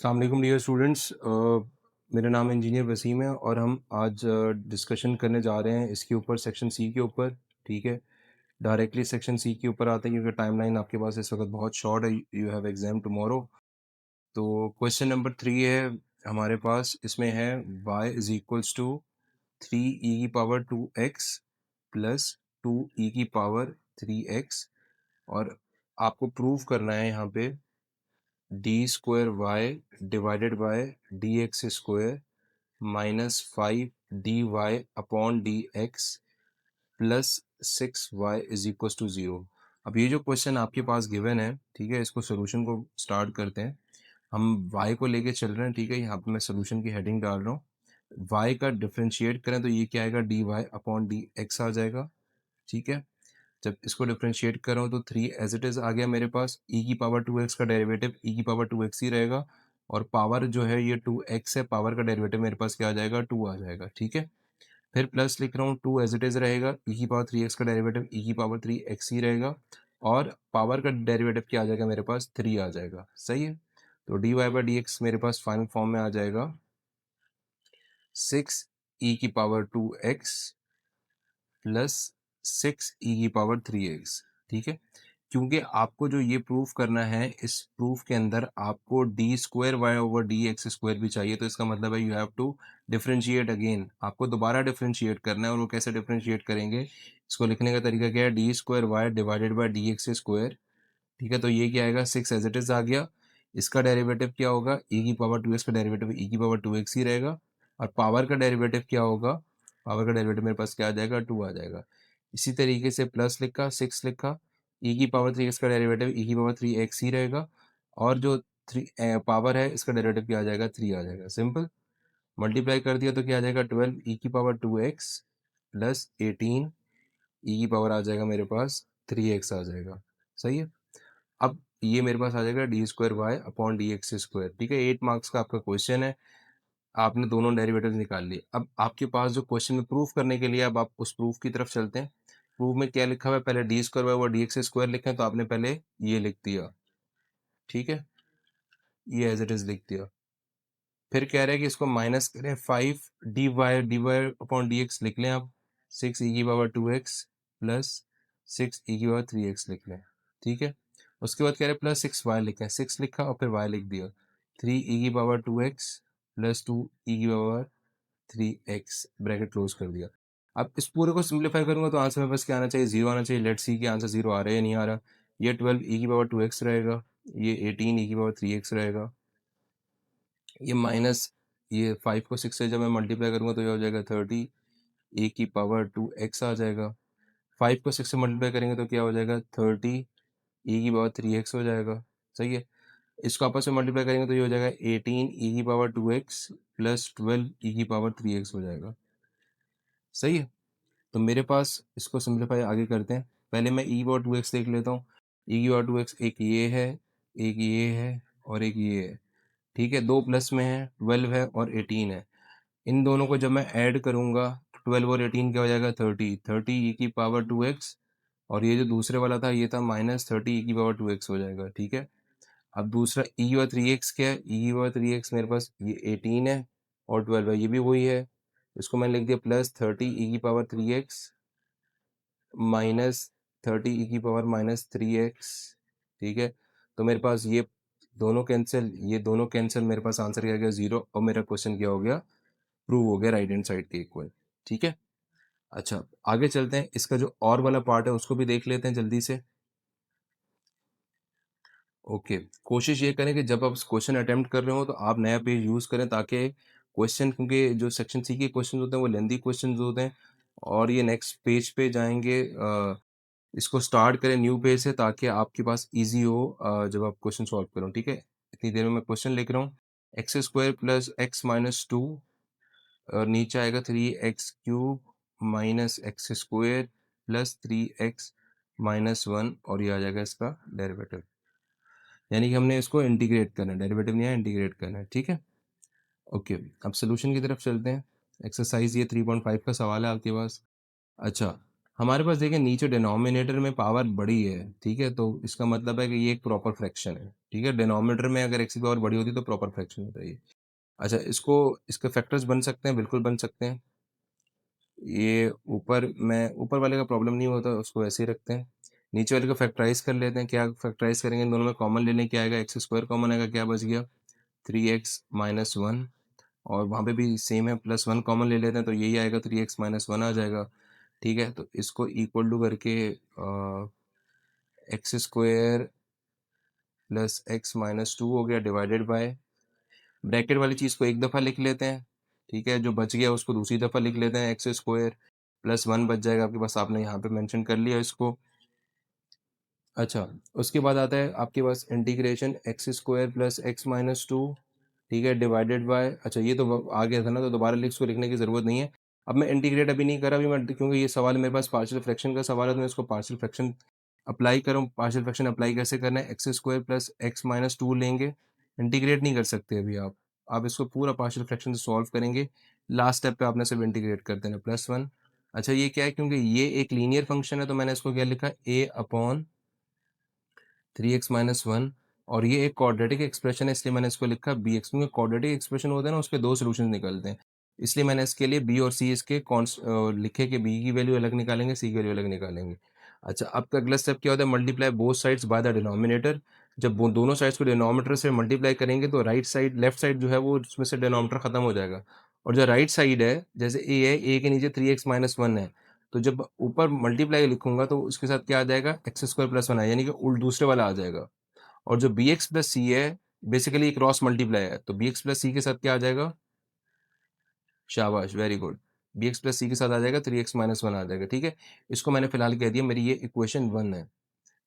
अस्सलाम वालेकुम dear students. मेरा नाम इंजीनियर वसीम है और हम आज डिस्कशन करने जा रहे हैं इसके ऊपर, सेक्शन सी के ऊपर। ठीक है, डायरेक्टली सेक्शन सी के ऊपर आते हैं क्योंकि टाइमलाइन आपके पास इस वक्त बहुत शॉर्ट है। You have exam tomorrow. तो क्वेश्चन नंबर 3 है हमारे पास। इसमें है y is equals to 3e की पावर 2x प्लस 2e की पावर 3x, और आपको प्रूव करना है यहाँ पे d² y/dx² -5 dy/dx plus 6y is equal to 0। अब ये जो क्वेश्चन आपके पास गिवन है, ठीक है, इसको सोल्यूशन को स्टार्ट करते हैं। हम y को लेके चल रहे हैं, ठीक है। यहाँ पे मैं सोल्यूशन की हेडिंग डाल रहा हूँ। y का डिफरेंशिएट करें तो ये क्या आएगा, dy/dx आ जाएगा। ठीक है, जब इसको डिफरेंशिएट कर रहा हूँ तो 3 एज इट इज़ आ गया मेरे पास। e की पावर 2x का डेरिवेटिव e की पावर 2x ही रहेगा, और पावर जो है ये 2x है, पावर का डेरिवेटिव मेरे पास क्या आ जाएगा, 2 आ जाएगा। ठीक है, फिर प्लस लिख रहा हूँ, 2 एज इट इज़ रहेगा, e की पावर 3x का डेरिवेटिव e की पावर 3x ही रहेगा, और पावर का डेरिवेटिव क्या आ जाएगा मेरे पास, 3 आ जाएगा। सही है, तो dy/dx मेरे पास फाइनल फॉर्म में आ जाएगा 6e की पावर 2x प्लस 6e की पावर 3x। ठीक है, क्योंकि आपको जो ये प्रूफ करना है, इस प्रूफ के अंदर आपको d² y/dx² भी चाहिए, तो इसका मतलब है you have to differentiate again. आपको दोबारा डिफरेंशिएट करना है, और वो कैसे डिफरेंशिएट करेंगे, इसको लिखने का तरीका क्या है, d² y/dx²। ठीक है, तो ये क्या आएगा, 6 एज इट इज आ गया। इसका डेरिवेटिव क्या होगा, e की पावर 2x का डेरिवेटिव e की पावर 2x ही रहेगा, और पावर का डेरिवेटिव क्या होगा, पावर का डेरिवेटिव मेरे पास क्या आ जाएगा, 2 आ जाएगा। इसी तरीके से प्लस लिखा, 6 लिखा, e की पावर 3x का डेरिवेटिव e की पावर 3x ही रहेगा, और जो 3 पावर है इसका डेरिवेटिव क्या आ जाएगा, 3 आ जाएगा। सिंपल, मल्टीप्लाई कर दिया तो क्या आ जाएगा, 12 e की पावर 2x प्लस 18 e की पावर आ जाएगा मेरे पास 3x आ जाएगा। सही है, अब ये मेरे पास आ जाएगा d²y/dx²। ठीक है, 8 मार्क्स का आपका क्वेश्चन है। आपने दोनों डेरिवेटिव निकाल लिए। अब आपके पास जो क्वेश्चन में प्रूफ करने के लिए, अब आप उस प्रूफ की तरफ चलते हैं। प्रूफ में क्या लिखा हुआ है, पहले d²y/dx² लिखें, तो आपने पहले ये लिख दिया। ठीक है, ये एज इट इज लिख दिया। फिर कह रहे हैं कि इसको माइनस करें, 5 dy/dx लिख लें आप, 6e की पावर 2x प्लस 6e की पावर 3x लिख लें। ठीक है, उसके बाद कह रहे हैं प्लस 6y लिखें, 6 लिखा और फिर y लिख दिया, 3e की पावर 2x प्लस 2e की पावर 3x ब्रैकेट क्लोज कर दिया। अब इस पूरे को सिंप्लीफाई करूंगा तो आंसर में बस क्या आना चाहिए, 0 आना चाहिए। लेट्स सी कि आंसर 0 आ रहा है या नहीं आ रहा। ये 12e की पावर 2x रहेगा, ये 18e की पावर 3x रहेगा, ये माइनस, ये 5 को 6 से जब मैं मल्टीप्लाई करूंगा तो ये हो जाएगा 30 e की पावर 2x आ जाएगा। 5 को 6 से मल्टीप्लाई करेंगे तो क्या हो जाएगा, 30 e की पावर 3x हो जाएगा। सही है, इसको आपस में मल्टीप्लाई करेंगे तो ये हो जाएगा 18 e की पावर 2x प्लस 12 e की पावर 3x हो जाएगा। सही है, तो मेरे पास इसको सिंप्लीफाई आगे करते हैं। पहले मैं e की पावर 2x देख लेता हूँ। e की पावर 2x एक ये है, एक ये है, और एक ये है। ठीक है, दो प्लस में है, 12 है और 18 है। इन दोनों को जब मैं ऐड करूंगा, 12 और 18 क्या हो जाएगा, 30 e की पावर 2x, और ये जो दूसरे वाला था ये था -30 e की पावर 2x हो जाएगा। ठीक है, अब दूसरा e की पावर 3x क्या है, e की पावर 3x मेरे पास ये 18 है और 12 है, ये भी वही है। इसको मैंने लिख दिया +30 e की पावर 3x -30 e की पावर-3x। ठीक है, तो मेरे पास ये दोनों कैंसिल, ये दोनों कैंसिल, मेरे पास आंसर क्या आ गया, 0, और मेरा क्वेश्चन क्या हो गया, प्रूव हो गया राइट हैंड साइड के इक्वल। ठीक है, अच्छा आगे चलते हैं। इसका जो और वाला पार्ट है उसको भी देख लेते हैं जल्दी से। ओके, कोशिश ये करें कि जब आप क्वेश्चन अटेम्प्ट कर रहे हो तो आप नया पेज यूज़ करें, ताकि क्वेश्चन, क्योंकि जो सेक्शन सी के क्वेश्चन होते हैं वो लेंदी क्वेश्चन होते हैं, और ये नेक्स्ट पेज पे जाएंगे। इसको स्टार्ट करें न्यू पेज से, ताकि आपके पास इजी हो जब आप क्वेश्चन सॉल्व करो। ठीक है, इतनी देर में मैं क्वेश्चन लिख रहा हूँ। x² प्लस x-2, और नीचे आएगा 3x³ -x² प्लस 3x-1, और ये आ जाएगा इसका डेरिवेटिव। यानी कि हमने इसको इंटीग्रेट करना है, डेरिवेटिव नहीं है, इंटीग्रेट करना है। ठीक है, ओके, अब सोल्यूशन की तरफ चलते हैं। एक्सरसाइज ये 3.5 का सवाल है आपके पास। अच्छा, हमारे पास देखिए नीचे डिनोमिनेटर में पावर बड़ी है, ठीक है? तो इसका मतलब है कि ये एक प्रॉपर फ्रैक्शन है, ठीक है? डिनोमिनेटर में अगर x की पावर बड़ी होती है तो प्रॉपर फ्रैक्शन होता है ये। अच्छा, इसको इसके फैक्टर्स बन सकते हैं, बिल्कुल बन सकते हैं। ये ऊपर वाले का प्रॉब्लम नहीं होता, उसको वैसे ही रखते हैं। नीचे वाले को फैक्टराइज़ कर लेते हैं। क्या फैक्टराइज़ करेंगे? इन दोनों में कॉमन ले लें, क्या आएगा? एक्स स्क्वायर कॉमन आएगा, क्या बच गया? 3x माइनस 1, और वहाँ पे भी सेम है, प्लस 1 कॉमन ले लेते हैं तो यही आएगा, 3x माइनस 1 आ जाएगा, ठीक है? तो इसको इक्वल टू करके x square plus x minus 2 हो गया, डिवाइडेड बाय ब्रैकेट वाली चीज़ को एक दफ़ा लिख लेते हैं, ठीक है? जो बच गया उसको दूसरी दफ़ा लिख लेते हैं, एक्स स्क्वायर प्लस 1 बच जाएगा आपके पास, आपने यहाँ पे मेंशन कर लिया इसको। अच्छा, उसके बाद आता है आपके पास integration x square plus x minus 2, ठीक है, डिवाइडेड बाय, अच्छा ये तो आ गया था ना, तो दोबारा इसको लिखने की ज़रूरत नहीं है। अब मैं इंटीग्रेट अभी नहीं कर रहा, अभी मैं, क्योंकि ये सवाल मेरे पास पार्शियल फ्रैक्शन का सवाल है, तो मैं इसको पार्शियल फ्रैक्शन अप्लाई करूँ। पार्शियल फ्रैक्शन अप्लाई कैसे करना है? X square plus x minus 2 लेंगे, इंटीग्रेट नहीं कर सकते अभी आप इसको पूरा पार्शियल फ्रैक्शन से सॉल्व करेंगे। लास्ट स्टेप पे आपने सिर्फ इंटीग्रेट कर देना, प्लस 1। अच्छा, ये क्या है? क्योंकि ये एक लीनियर फंक्शन है तो मैंने इसको क्या लिखा? ए अपॉन 3x माइनस 1, और ये एक क्वाड्रेटिक एक्सप्रेशन है, इसलिए मैंने इसको लिखा बी एक्स, क्योंकि क्वाड्रेटिक एक्सप्रेशन होता है ना, उसके दो सोल्यूशन निकलते हैं, इसलिए मैंने इसके लिए बी और सी इसके लिखे कि बी की वैल्यू अलग निकालेंगे, सी की वैल्यू अलग निकालेंगे। अच्छा, अब का अगला स्टेप क्या होता है? Multiply both sides by the denominator. जब दोनों साइड्स को डिनोमिनेटर से मल्टीप्लाई करेंगे तो राइट साइड, लेफ्ट साइड जो है वो उसमें से डिनोमिनेटर खत्म हो जाएगा, और जो राइट साइड है, जैसे ए है, ए के नीचे 3x माइनस 1 है, तो जब ऊपर मल्टीप्लाई लिखूंगा तो उसके साथ क्या आ जाएगा? एक्स स्क्वायर प्लस 1 है, यानी कि उल्ट दूसरे वाला आ जाएगा। और जो बी एक्स प्लस सी है, बेसिकली क्रॉस मल्टीप्लाई है, तो बी एक्स प्लस सी के साथ क्या आ जाएगा? शाबाश, very good. B x plus c के साथ आ जाएगा 3x माइनस 1 आ जाएगा, ठीक है? इसको मैंने फिलहाल कह दिया, मेरी ये इक्वेशन 1 है,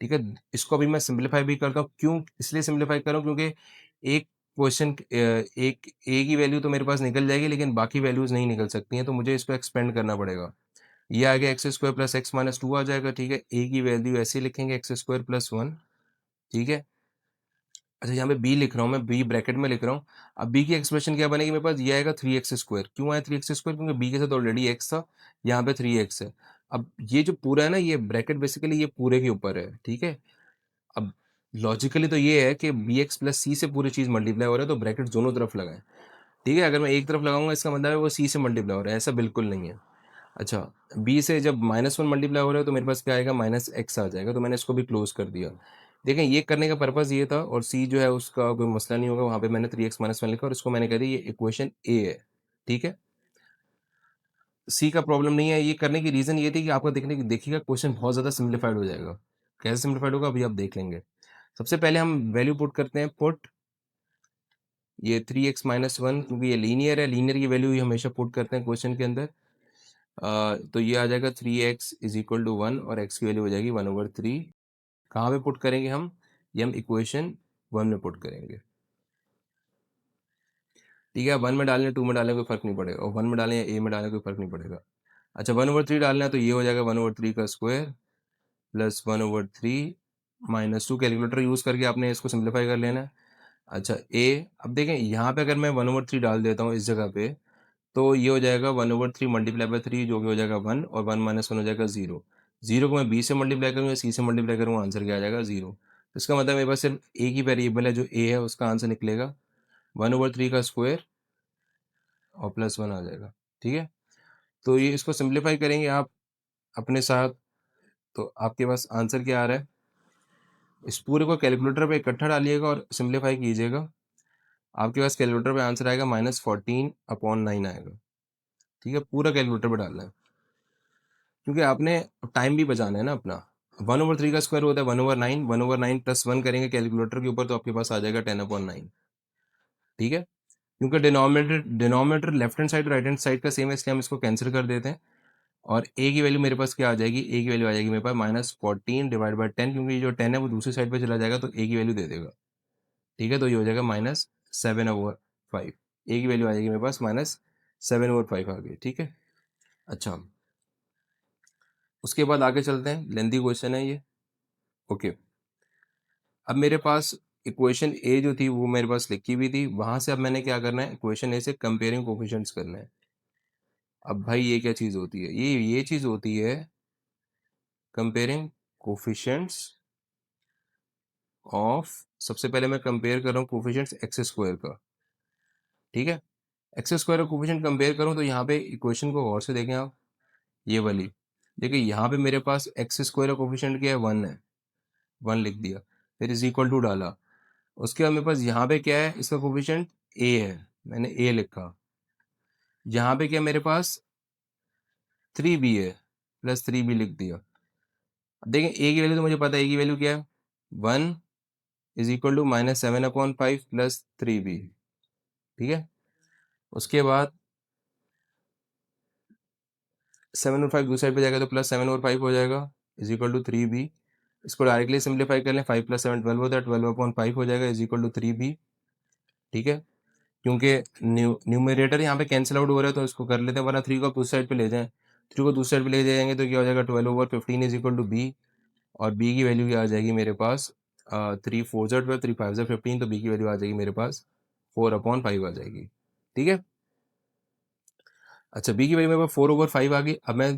ठीक है? इसको अभी मैं सिंप्लीफाई भी करता हूँ, क्यों इसलिए सिंप्लीफाई कर रहा हूँ? क्योंकि एक क्वेश्चन, एक ए की वैल्यू तो मेरे पास निकल जाएगी, लेकिन बाकी वैल्यूज नहीं निकल सकती हैं, तो मुझे इसको एक्सपेंड करना पड़ेगा। ये आ गया x square plus x minus 2 आ जाएगा, ठीक है? ए की वैल्यू ऐसे ही लिखेंगे, एक्स स्क्वायर प्लस 1, ठीक है? अच्छा, यहाँ पे बी लिख रहा हूँ मैं, बी ब्रैकेट में लिख रहा हूँ। अब बी की एक्सप्रेशन क्या बनेगी मेरे पास? ये आएगा 3x स्क्वायर। क्यों आया 3x स्क्वायर? क्योंकि बी के साथ ऑलरेडी x था, यहाँ पे 3x है। अब ये जो पूरा है ना, ये ब्रैकेट बेसिकली ये पूरे के ऊपर है, ठीक है? अब लॉजिकली तो ये है कि बी एक्स प्लस सी से पूरी चीज़ मल्टीप्लाई हो रहा है, तो ब्रैकेट दोनों तरफ लगाएं, ठीक है? अगर मैं एक तरफ लगाऊंगा इसका मतलब है वो सी से मल्टीप्लाई हो रहा है, ऐसा बिल्कुल नहीं है। अच्छा, बी से जब माइनस 1 मल्टीप्लाई हो रहा है तो मेरे पास क्या आएगा? माइनस एक्स आ जाएगा, तो मैंने इसको भी क्लोज कर दिया। देखें, ये करने का पर्पज़ ये था, और सी जो है उसका कोई मसला नहीं होगा, वहाँ पे मैंने 3x माइनस 1 लिखा और इसको मैंने कह दिया ये इक्वेशन ए है, ठीक है? सी का प्रॉब्लम नहीं है, ये करने की रीज़न ये थी कि आपका देखिएगा क्वेश्चन बहुत ज़्यादा सिम्प्लीफाइड हो जाएगा। कैसे सिम्प्लीफाइड होगा अभी आप देख लेंगे। सबसे पहले हम वैल्यू पुट करते हैं, पुट ये 3x माइनस 1, क्योंकि ये लीनियर है, लीनियर की वैल्यू ही हमेशा पुट करते हैं क्वेश्चन के अंदर। तो ये आ जाएगा 3x इज इक्वल टू 1, और x की वैल्यू हो जाएगी 1/3। कहाँ पे पुट करेंगे हम? ये हम इक्वेशन 1 में पुट करेंगे, ठीक है? 1 में डालने, 2 में डालने कोई फर्क नहीं पड़ेगा, और 1 में डालें या ए में डालने कोई फर्क नहीं पड़ेगा। अच्छा, 1/3 डालना है तो ये हो जाएगा 1/3 का square plus 1/3 minus 2। Calculator use करके आपने इसको सिंप्लीफाई कर लेना है। अच्छा, ए, अब देखें यहाँ पे अगर मैं 1/3 डाल देता हूँ इस जगह पे, तो ये हो जाएगा 1/3 मल्टीप्लाई बाय 3, जो कि हो जाएगा 1, और 1 माइनस 1 हो जाएगा 0। 0 को मैं बी से मल्टीप्लाई करूँगा, सी से मल्टीप्लाई करूँगा, आंसर क्या आ जाएगा? 0। इसका मतलब मेरे पास सिर्फ एक ही वेरिएबल है जो ए है, उसका आंसर निकलेगा 1/3 का स्क्वायर और प्लस 1 आ जाएगा, ठीक है? तो ये इसको सिंप्लीफाई करेंगे आप अपने साथ, तो आपके पास आंसर क्या आ रहा है? इस पूरे को कैलकुलेटर पे इकट्ठा डालिएगा और सिंप्लीफाई कीजिएगा। आपके पास कैलकुलेटर पे आंसर आएगा -14/9 आएगा, ठीक है? पूरा कैलकुलेटर पे डालना है, क्योंकि आपने टाइम भी बचाना है ना अपना। 1/3 का स्क्वायर होता है 1/9, 1/9 प्लस 1 करेंगे कैलकुलेटर के ऊपर तो आपके पास आ जाएगा 10/9, ठीक है? क्योंकि denominator left hand side right hand side का सेम है, इसलिए हम इसको कैंसिल कर देते हैं, और ए की वैल्यू मेरे पास क्या आ जाएगी? ए की वैल्यू आ जाएगी मेरे पास -14 डिवाइड बाई 10, क्योंकि ये जो 10 है वो दूसरी साइड पे चला जाएगा तो ए की वैल्यू दे देगा, ठीक है? तो ये हो जाएगा -7/5। ए की वैल्यू आ जाएगी मेरे पास -7/5 आ गई, ठीक है? अच्छा, उसके बाद आगे चलते हैं, लेंथी क्वेश्चन है ये, ओके। अब मेरे पास इक्वेशन ए जो थी वो मेरे पास लिखी हुई थी, वहां से अब मैंने क्या करना है? इक्वेशन ए से कंपेयरिंग कोफिशिएंट्स करना है। अब भाई ये क्या चीज़ होती है? ये चीज़ होती है कंपेयरिंग कोफिशिएंट्स ऑफ, सबसे पहले मैं कंपेयर कर रहा हूँ कोफिशिएंट्स एक्स स्क्वायर का, ठीक है। एक्स स्क्वायर का कोफिशिएंट कंपेयर करूँ तो यहाँ पे इक्वेशन को गौर से देखें आप, ये वाली देखिए, यहाँ पे मेरे पास एक्स स्क्वायर का कोफिशिएंट क्या है, 1 है, 1 लिख दिया, फिर इज इक्वल टू डाला। उसके बाद मेरे पास यहाँ पे क्या है, इसका कोफिशिएंट ए है, मैंने ए लिखा। यहाँ पे क्या मेरे पास 3b है, प्लस 3b लिख दिया। अब देखें ए की वैल्यू तो मुझे पता है, ए की वैल्यू क्या है, 1 is equal to -7/5 plus 3b, ठीक है। उसके बाद 7 और 5 दूसरी साइड पे जाएगा तो +7/5 हो जाएगा, इज इक्वल टू 3b। इसको डायरेक्टली सिंप्लीफाई कर लें, 5 + 7 12 होता है, 12/5 हो जाएगा, इज इक्वल टू 3b, ठीक है। क्योंकि न्यूमरेटर यहाँ पे कैंसिल आउट हो रहा है तो इसको कर लेते हैं, वरना 3 को आप दूसरी साइड पे ले जाएं, 3 को दूसरी साइड पे ले जाएंगे तो क्या हो जाएगा, 12/15 इज इक्वल टू b। और b की वैल्यू क्या आ जाएगी मेरे पास, 3 4 12, 3 5 15, तो b की वैल्यू आ जाएगी मेरे पास 4/5 आ जाएगी, ठीक है। अच्छा, बी की वैल्यू मेरे पास 4/5 आ गई। अब मैं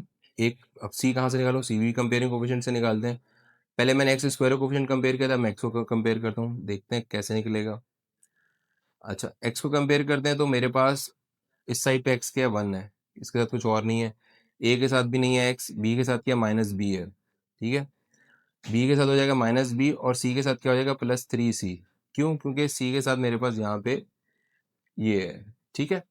अब सी कहाँ से निकालूँ, सी भी कंपेयरिंग कोफिशिएंट से निकालते हैं। पहले मैंने एक्स स्क्वायर कोफिशिएंट कंपेयर किया था, मैं एक्स को कंपेयर करता हूँ, देखते हैं कैसे निकलेगा। अच्छा, एक्स को कंपेयर करते हैं तो मेरे पास इस साइड पे एक्स क्या है, 1 है, इसके साथ कुछ और नहीं है, ए के साथ भी नहीं है एक्स, बी के साथ क्या -b है, ठीक है। बी के साथ हो जाएगा -b और सी के साथ क्या हो जाएगा, +3c। क्यों, क्योंकि सी के साथ मेरे पास यहाँ पे ये है, ठीक है।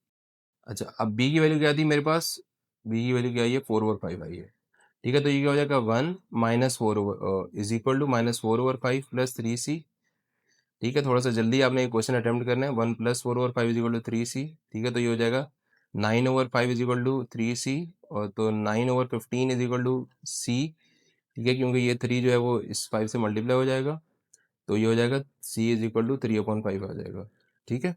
अच्छा, अब बी की वैल्यू क्या थी मेरे पास, बी की वैल्यू क्या आई है, 4/5 आई है, ठीक है। तो ये क्या हो जाएगा, 1 -4 इज इक्वल टू -4/5 +3c, ठीक है। थोड़ा सा जल्दी आपने क्वेश्चन अटेम्प्ट करना है, 1 + 4/5 इज इक्वल टू 3c, ठीक है। तो ये हो जाएगा 9/5 इज इक्वल टू 3c, और तो 9/15 इज इक्वल टू c, ठीक है, क्योंकि ये 3 जो है वो इस 5 से मल्टीप्लाई हो जाएगा, तो ये हो जाएगा c इज इक्वल टू 3/5 आ जाएगा, ठीक है।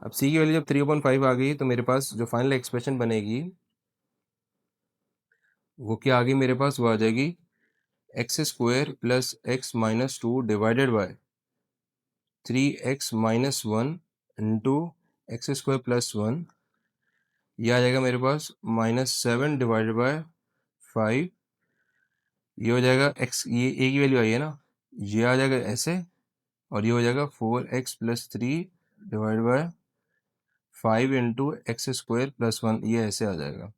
अब c की वैल्यू जब 3/5 आ गई तो मेरे पास जो फाइनल एक्सप्रेशन बनेगी वो क्या आ गई मेरे पास, वो आ जाएगी x² + x-2 divided by 3x-1 into x² + 1, ये आ जाएगा मेरे पास -7 डिवाइडेड बाय 5, ये हो जाएगा x, ये a की वैल्यू आई है ना, ये आ जाएगा ऐसे, और ये हो जाएगा 4x + 3 divide by 5 into x² + 1, ये ऐसे आ जाएगा,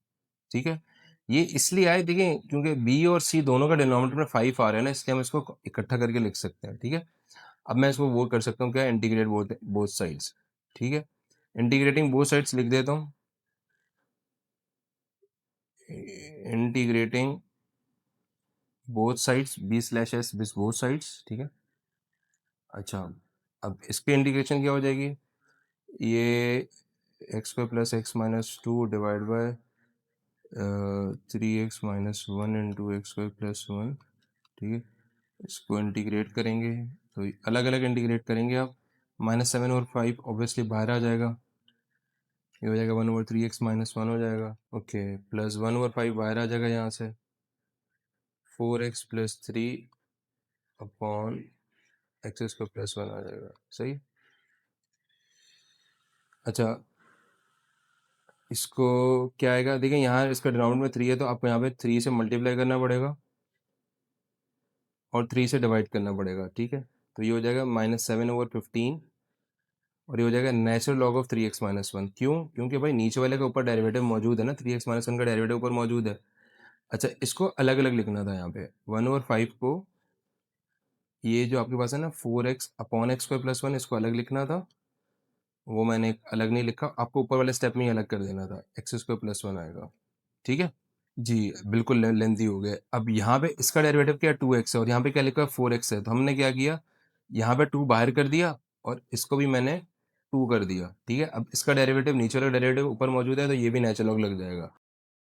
ठीक है। ये इसलिए आए देखें क्योंकि बी और सी दोनों का डिनोमिनेटर में 5 आ रहा है ना, इसलिए हम इसको इकट्ठा करके लिख सकते हैं, ठीक है। अब मैं इसको वो कर सकता हूँ क्या, इंटीग्रेट बोथ बोथ साइड्स, ठीक है। इंटीग्रेटिंग बोथ साइड्स लिख देता हूँ, इंटीग्रेटिंग बोथ साइड्स, b/s बिस बोथ साइड्स, ठीक है। अच्छा, अब इसकी इंटीग्रेशन क्या हो जाएगी, ये x² + x-2 divide by 3x-1 into x² + 1, ठीक है। इसको इंटीग्रेट करेंगे तो अलग अलग इंटीग्रेट करेंगे आप, -7 और 5 ऑब्वियसली बाहर आ जाएगा, ये हो जाएगा 1/3x-1 हो जाएगा, ओके, प्लस 1/5 बाहर आ जाएगा यहाँ से, 4x + 3 अपॉन x² + 1 आ जाएगा, सही। अच्छा, इसको क्या आएगा, देखिए यहाँ इसका डिनोमिनेटर में 3 है तो आपको यहाँ पे 3 से मल्टीप्लाई करना पड़ेगा और 3 से डिवाइड करना पड़ेगा, ठीक है। तो ये हो जाएगा -7/15, और ये हो जाएगा नेचुरल लॉग ऑफ 3x-1, क्यों, क्योंकि भाई नीचे वाले का ऊपर डेरिवेटिव मौजूद है ना, 3x-1 का डेरिवेटिव ऊपर मौजूद है। अच्छा, इसको अलग अलग लिखना था यहाँ पे, 1/5 को, ये जो आपके पास है ना 4x अपॉन x² + 1, इसको अलग लिखना था, वो मैंने अलग नहीं लिखा, आपको ऊपर वाले स्टेप में ही अलग कर देना था, x² + 1 आएगा, ठीक है। जी, बिल्कुल लेंथी हो गया। अब यहाँ पे इसका डेरिवेटिव क्या है, 2x है, और यहाँ पे क्या लिखा है, 4x है, तो हमने क्या किया, यहाँ पे 2 बाहर कर दिया और इसको भी मैंने 2 कर दिया, ठीक है। अब इसका डेरिवेटिव, नीचे वाला डेरिवेटिव ऊपर मौजूद है तो ये भी नेचुरल लॉग लग जाएगा,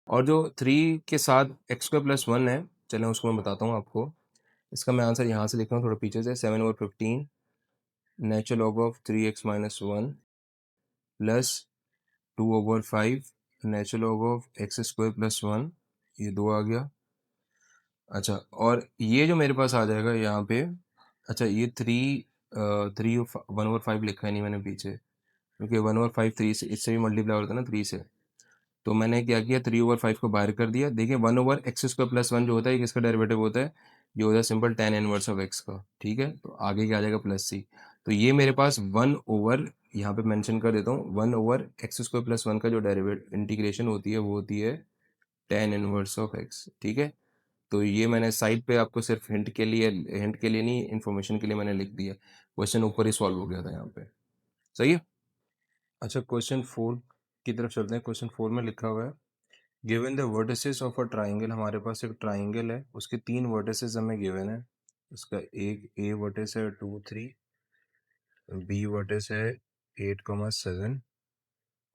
और जो 3 के साथ x² + 1 है, चलें उसको मैं बताता हूँ आपको। इसका मैं आंसर यहाँ से लिख रहा हूँ थोड़ा पीछे से, 7/15 natural log of 3x-1 plus 2/5 natural log of x² + 1, ये 2 आ गया। अच्छा, और ये जो मेरे पास आ जाएगा यहाँ पे, अच्छा ये 1/5 लिखा है नहीं मैंने पीछे, क्योंकि 1/5 3 से, इससे भी मल्टीप्लाई होता है ना 3 से, तो मैंने क्या किया, 3/5 को बाहर कर दिया। देखिए 1/x² + 1 जो होता है, किसका डेरिवेटिव होता है, ये होता है simple tan inverse of x का। ठीक है, तो आगे क्या आ जाएगा +c। तो ये मेरे पास 1/, यहाँ पे मेंशन कर देता हूँ, 1/x² + 1 का जो डेरिवेटिव इंटीग्रेशन होती है वो होती है tan इनवर्स ऑफ x। ठीक है, तो ये मैंने साइड पे आपको सिर्फ हिंट के लिए नहीं, इन्फॉर्मेशन के लिए मैंने लिख दिया। क्वेश्चन ऊपर ही सॉल्व हो गया था यहाँ पे। सही है। अच्छा, क्वेश्चन 4 की तरफ चलते हैं। क्वेश्चन 4 में लिखा हुआ है, given the vertices of a triangle. हमारे पास एक ट्राइंगल है, उसके 3 वर्टिसेस हमें गिवन है। उसका एक ए वर्टिस है 2 3, बी वर्टिस है 8,7,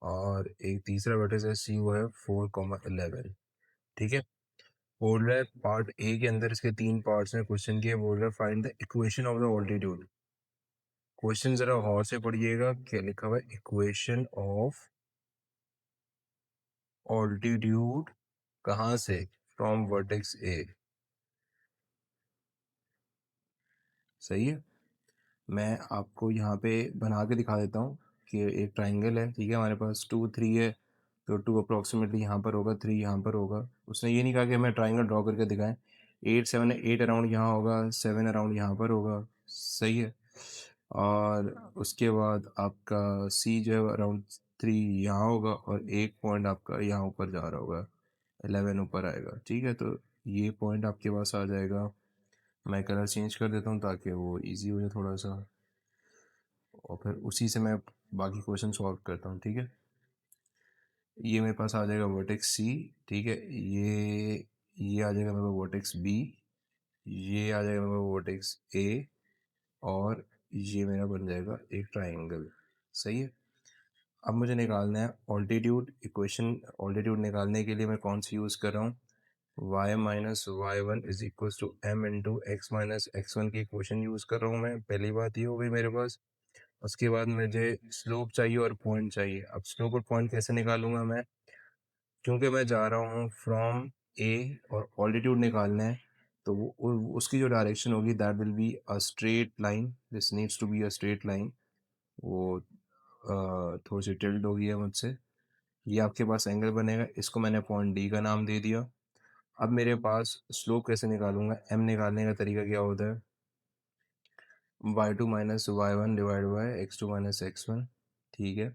और एक तीसरा वर्टिस है सी, वो है 4,11। ठीक है, बोल रहा है पार्ट ए के अंदर इसके 3 पार्ट्स हैं। क्वेश्चन के बोल रहा है find the equation of the altitude. Question जरा गौर से पढ़िएगा, क्या लिखा हुआ है, इक्वेशन ऑफ ऑल्टीट्यूड कहाँ से, फ्रॉम वर्टेक्स ए। सही है, मैं आपको यहाँ पे बना के दिखा देता हूँ कि एक ट्राइंगल है। ठीक है, हमारे पास 2 3 है, तो 2 अप्रॉक्सीमेटली यहाँ पर होगा, 3 यहाँ पर होगा। उसने ये नहीं कहा कि हमें ट्राइंगल ड्रॉ करके दिखाएं। 8 7 8 अराउंड यहाँ होगा, 7 अराउंड यहाँ पर होगा। सही है, और उसके बाद आपका सी जो है अराउंड 3 यहाँ होगा, और एक पॉइंट आपका यहाँ ऊपर जा रहा होगा, 11 ऊपर आएगा। ठीक है, तो ये पॉइंट आपके पास आ जाएगा। मैं कलर चेंज कर देता हूँ ताकि वो इजी हो जाए थोड़ा सा, और फिर उसी से मैं बाकी क्वेश्चन सॉल्व करता हूँ। ठीक है, ये मेरे पास आ जाएगा वर्टेक्स सी। ठीक है, ये आ जाएगा मेरे पास वर्टेक्स बी, ये आ जाएगा मेरे पास वर्टेक्स ए, और ये मेरा बन जाएगा एक ट्राइंगल। सही है, अब मुझे निकालना है ऑल्टीट्यूड इक्वेशन। ऑल्टीट्यूड निकालने के लिए मैं कौन सी यूज़ कर रहा हूँ, y minus Y one is equal to M into X minus X one की इक्वेशन यूज़ कर रहा हूँ मैं। पहली बात ये हो गई मेरे पास। उसके बाद मुझे स्लोप चाहिए और पॉइंट चाहिए। अब स्लोप और पॉइंट कैसे निकालूंगा मैं, क्योंकि मैं जा रहा हूँ फ्रॉम ए और ऑल्टीट्यूड निकालना है, तो उसकी जो डायरेक्शन होगी that will be a straight line. This needs to be a straight line. वो थोड़ी सी टिल्ट हो गई है मुझसे। ये आपके पास एंगल बनेगा, इसको मैंने पॉइंट डी का नाम दे दिया। अब मेरे पास स्लोप कैसे निकालूंगा, एम निकालने का तरीका क्या होता है, y2 minus Y one divide by x2 minus x1। ठीक है,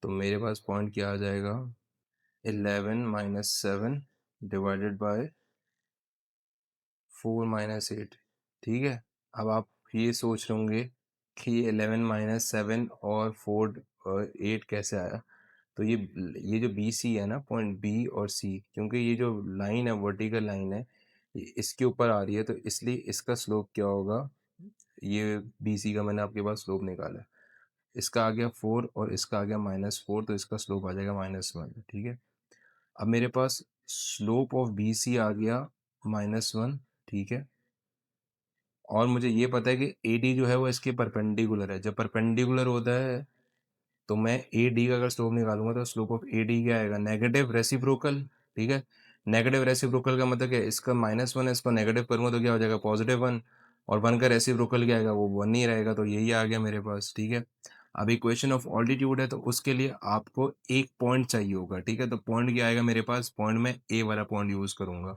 तो मेरे पास पॉइंट क्या आ जाएगा, 11 - 7 डिवाइडेड बाय 4 - 8। ठीक है, अब आप ये सोच रहे होंगे कि 11 - 7 और 4 8 कैसे आया। तो ये जो बी सी है ना, पॉइंट बी और सी, क्योंकि ये जो लाइन है वर्टिकल लाइन है, ये इसके ऊपर आ रही है, तो इसलिए इसका स्लोप क्या होगा, ये बी सी का मैंने आपके पास स्लोप निकाला है। इसका आ गया 4 और इसका आ गया -4, तो इसका स्लोप आ जाएगा -1। ठीक है, अब मेरे पास स्लोप ऑफ बी सी आ गया -1। ठीक है, और मुझे ये पता है कि ए डी जो है वो इसके परपेंडिकुलर है। जब परपेंडिकुलर होता है तो मैं ए डी का अगर स्लोप निकालूंगा तो स्लोप ऑफ ए डी क्या आएगा, नेगेटिव रेसिप्रोकल। ठीक है, नेगेटिव रेसिप्रोकल का मतलब क्या है, इसका -1 है, इसको नेगेटिव करूंगा तो क्या हो जाएगा, +1। और 1 का रेसिप्रोकल क्या आएगा, वो 1 ही रहेगा। तो यही आ गया मेरे पास। ठीक है, अब इक्वेशन ऑफ ऑल्टीट्यूड है, तो उसके लिए आपको एक पॉइंट चाहिए होगा। ठीक है, तो पॉइंट क्या आएगा मेरे पास, पॉइंट में ए वाला पॉइंट यूज करूंगा,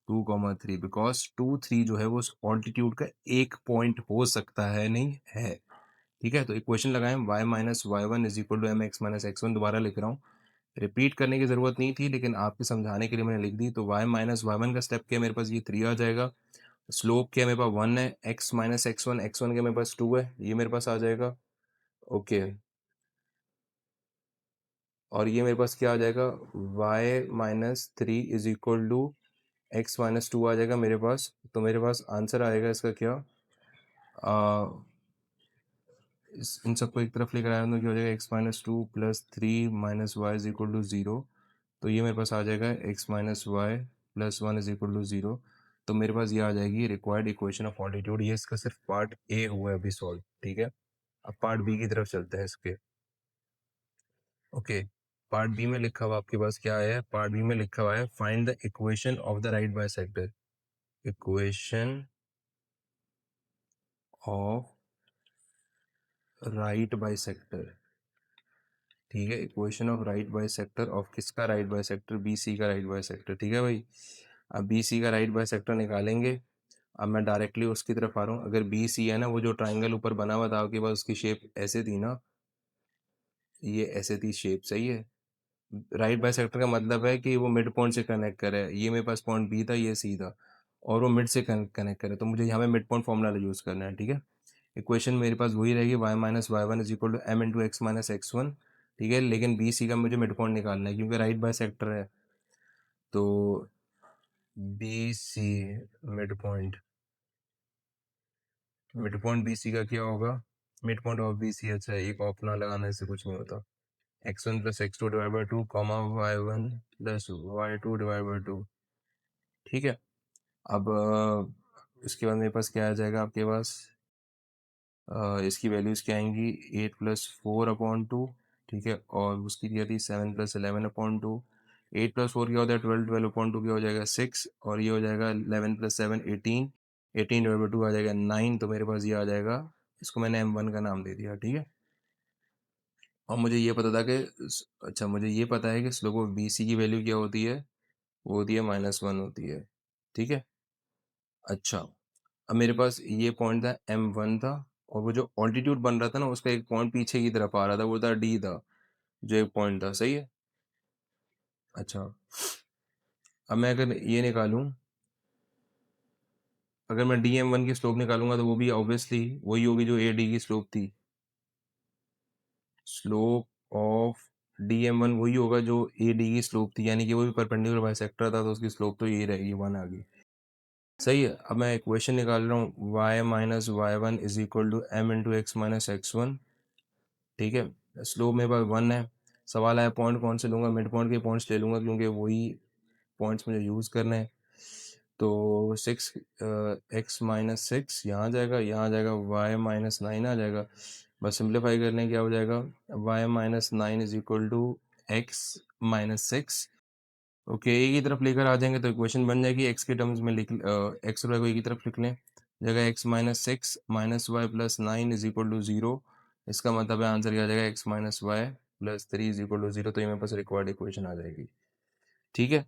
2,3, बिकॉज 2 3 जो है वो ऑल्टीट्यूड का एक पॉइंट हो सकता है, नहीं है। ठीक है, तो इक्वेशन लगाएं, y minus Y one is equal to M X minus X one. दोबारा लिख रहा हूँ, रिपीट करने की ज़रूरत नहीं थी, लेकिन आपके समझाने के लिए मैंने लिख दी। तो y माइनस वाई वन का स्टेप क्या है, मेरे पास ये 3 आ जाएगा। स्लोप क्या है, मेरे पास 1 है, x माइनस एक्स वन के मेरे पास 2 है, ये मेरे पास आ जाएगा। ओके, और ये मेरे पास क्या आ जाएगा, y - 3 is equal to x - 2 आ जाएगा मेरे पास। तो मेरे पास आंसर आएगा इसका क्या, इन सबको एक तरफ लेकर आया तो क्या हो जाएगा, x - 2 + 3 - y is equal to 0। तो ये मेरे पास आ जाएगा x - y + 1 is equal to 0। तो मेरे पास ये आ जाएगी रिक्वायर्ड इक्वेशन ऑफ ऑल्टीट्यूड। ये इसका सिर्फ पार्ट ए हुआ है अभी सॉल्व। ठीक है, अब पार्ट बी की तरफ चलते हैं इसके। ओके, पार्ट बी में लिखा हुआ आपके पास क्या है, पार्ट बी में लिखा हुआ है find the equation of the right bisector. Equation of right bisector. ठीक है, equation of right bisector of किसका राइट बाइसेक्टर, बी सी का राइट बाइसेक्टर। ठीक है भाई, अब बी सी का राइट बाइसेक्टर निकालेंगे। अब मैं डायरेक्टली उसकी तरफ आ रहा हूँ। अगर बी सी है ना, वो जो ट्राइंगल ऊपर बना हुआ था आपके पास, उसकी शेप ऐसे थी ना, ये ऐसे थी शेप, सही है। राइट बाइसेक्टर का मतलब है कि वो मिड पॉइंट से कनेक्ट करे। ये मेरे पास पॉइंट बी था, ये सी था, और वो मिड से कनेक्ट करे, तो मुझे यहाँ पे मिड पॉइंट फॉर्मूला यूज़ करना है। ठीक है, इक्वेशन मेरे पास वही रहेगी, y minus Y one is equal to M into X minus X one. ठीक है, लेकिन बी सी का मुझे मिड पॉइंट निकालना है क्योंकि राइट बाइसेक्टर है। तो B C midpoint, midpoint B C का क्या होगा, midpoint of B C, अच्छा एक ऑपना लगाने से कुछ नहीं होता, X one plus X two divide by two comma Y one plus Y two divide by two. ठीक है, अब इसके बाद मेरे पास क्या आ जाएगा आपके पास, इसकी वैल्यूज़ क्या आएंगी, 8+4/2। ठीक है, और उसकी क्या थी 7+11/2। 8+4 क्या होता है 12, 12/2 क्या हो जाएगा 6, और ये हो जाएगा 11+7 18, 18/2 आ जाएगा 9। तो मेरे पास ये आ जाएगा, इसको मैंने M1 का नाम दे दिया। ठीक है, और मुझे ये पता था कि, अच्छा मुझे ये पता है कि स्लोप ऑफ बी सी की वैल्यू क्या होती है, वो होती है -1 होती है। ठीक है, अच्छा अब मेरे पास ये पॉइंट था M1 था, और वो जो ऑल्टीट्यूड बन रहा था ना, उसका एक पॉइंट पीछे की तरफ आ रहा था, वो था D था, जो एक पॉइंट था, सही है। अच्छा, अब मैं अगर ये निकालूं, अगर मैं DM1 की स्लोप निकालूंगा तो वो भी ऑब्वियसली वही होगी जो AD की स्लोप थी। स्लोप ऑफ DM1 वही होगा जो AD की स्लोप थी, यानी कि वो भी परपेंडिकुलर बाइसेक्टर था, तो उसकी स्लोप तो यही रहेगी, 1 आ गई। सही है, अब मैं इक्वेशन निकाल रहा हूँ, y minus Y one is equal to M into X minus X one. ठीक है, स्लोप मेरे पास 1 है। सवाल आया पॉइंट कौन से लूँगा, मिड पॉइंट के पॉइंट्स ले लूँगा क्योंकि वही पॉइंट्स मुझे यूज़ करने हैं। तो 6 एक्स माइनस सिक्स यहाँ आ जाएगा, यहाँ आ जाएगा वाई माइनस नाइन आ जाएगा। बस सिंप्लीफाई करने क्या हो जाएगा, y minus nine is equal to x minus six. Okay, a की तरफ लेकर आ जाएंगे तो इक्वेशन बन जाएगी, एक्स के टर्म्स में लिख, एक्स वाई को ए की तरफ लिख लें, जगह X minus six minus Y plus nine is equal to zero. इसका मतलब है आंसर क्या आ जाएगा, X minus Y plus three is equal to zero. तो ये मेरे पास रिक्वायर्ड इक्वेशन आ जाएगी। ठीक है,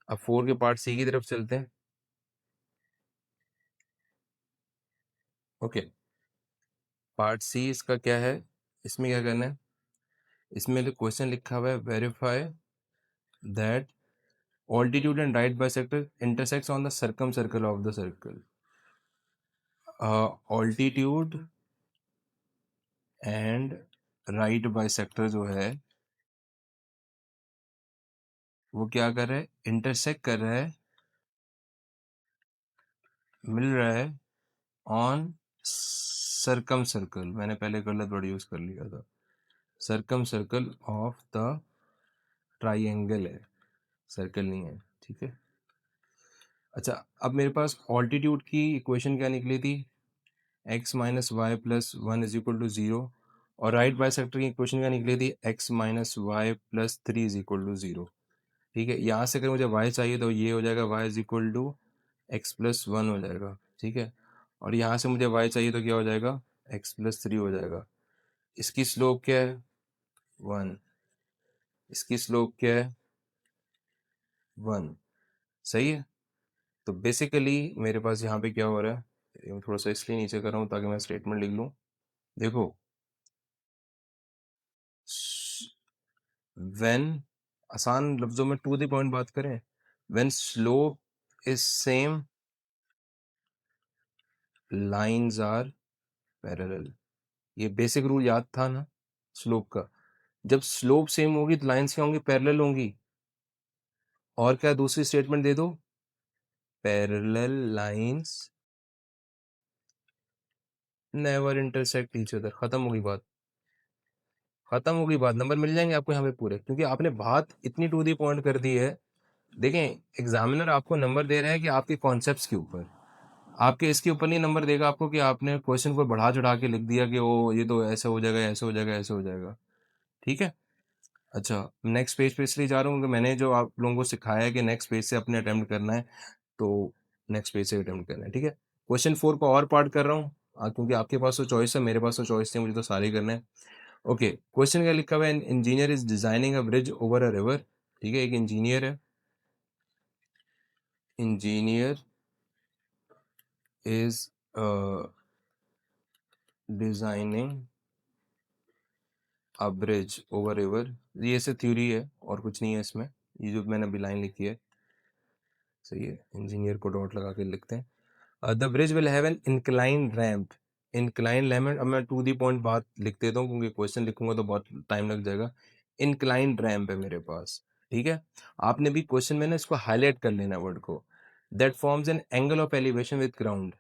अब 4 के पार्ट सी की तरफ चलते हैं। ओके, पार्ट सी इसका क्या है, इसमें क्या करना है, इसमें जो क्वेश्चन लिखा हुआ है, verify that altitude and right bisector intersects on the circum circle of the circle. Altitude and right bisector जो है वो क्या कर रहा है, इंटरसेक्ट कर रहा है, मिल रहा है ऑन सर्कम सर्कल। मैंने पहले गलत वर्ड यूज कर लिया था, circum circle of the triangle है, सर्कल नहीं है। ठीक है, अच्छा अब मेरे पास ऑल्टीट्यूड की इक्वेशन क्या निकली थी, X minus Y plus one is equal to zero, और राइट बाइसेक्टर की इक्वेशन क्या निकली थी, X minus Y plus three is equal to zero. ठीक है, यहाँ से अगर मुझे y चाहिए तो ये हो जाएगा y is equal to X plus one हो जाएगा। ठीक है, और यहाँ से मुझे y चाहिए तो क्या हो जाएगा, x प्लस थ्री हो जाएगा। इसकी स्लोप क्या है, 1, इसकी स्लोप क्या है, 1। सही है, तो बेसिकली मेरे पास यहाँ पे क्या हो रहा है, ये मैं थोड़ा सा इसलिए नीचे कर रहा हूँ ताकि मैं स्टेटमेंट लिख लूँ। देखो, व्हेन, आसान लफ्जों में टू द पॉइंट बात करें, when slope is same lines are parallel. ये बेसिक रूल याद था ना स्लोप का, जब स्लोप सेम होगी तो लाइंस क्या होंगी, पैरेलल होंगी। और क्या दूसरी स्टेटमेंट दे दो, parallel lines never intersect each other. खत्म होगी बात, खत्म होगी बात, नंबर मिल जाएंगे आपको यहाँ पे पूरे, क्योंकि आपने बात इतनी टू दी पॉइंट कर दी है। देखें, एग्जामिनर आपको नंबर दे रहा है कि आपके कॉन्सेप्ट्स के ऊपर, आपके इसके ऊपर नहीं नंबर देगा आपको कि आपने क्वेश्चन को बढ़ा चढ़ा के लिख दिया कि वो ये तो ऐसा हो जाएगा, ऐसा हो जाएगा, ऐसा हो जाएगा। ठीक है, अच्छा नेक्स्ट पेज पे इसलिए जा रहा हूँ कि मैंने जो आप लोगों को सिखाया है कि नेक्स्ट पेज से अपने अटेम्प्ट करना है, तो नेक्स्ट पेज से अटेम्प्ट करना है। ठीक है, क्वेश्चन 4 को और पार्ट कर रहा हूँ, क्योंकि आपके पास तो चॉइस है, मेरे पास तो चॉइस नहीं, मुझे तो सारे ही करने हैं। ओके, क्वेश्चन क्या लिखा हुआ है, engineer is designing a bridge over a river. ठीक है, एक इंजीनियर है, engineer is designing a bridge over river. ये ऐसे थ्योरी है और कुछ नहीं है इसमें, ये जो मैंने अभी लाइन लिखी है सही है, इंजीनियर को डॉट लगा के लिखते हैं। The bridge will have an incline ramp. Incline ramp, अब मैं टू दी पॉइंट बात लिख देता हूँ क्योंकि क्वेश्चन लिखूंगा तो बहुत टाइम लग जाएगा। इंक्लाइन रैम्प है मेरे पास, ठीक है। आपने भी क्वेश्चन में ना इसको हाईलाइट कर लेना वर्ड को। That forms an angle of elevation with ground,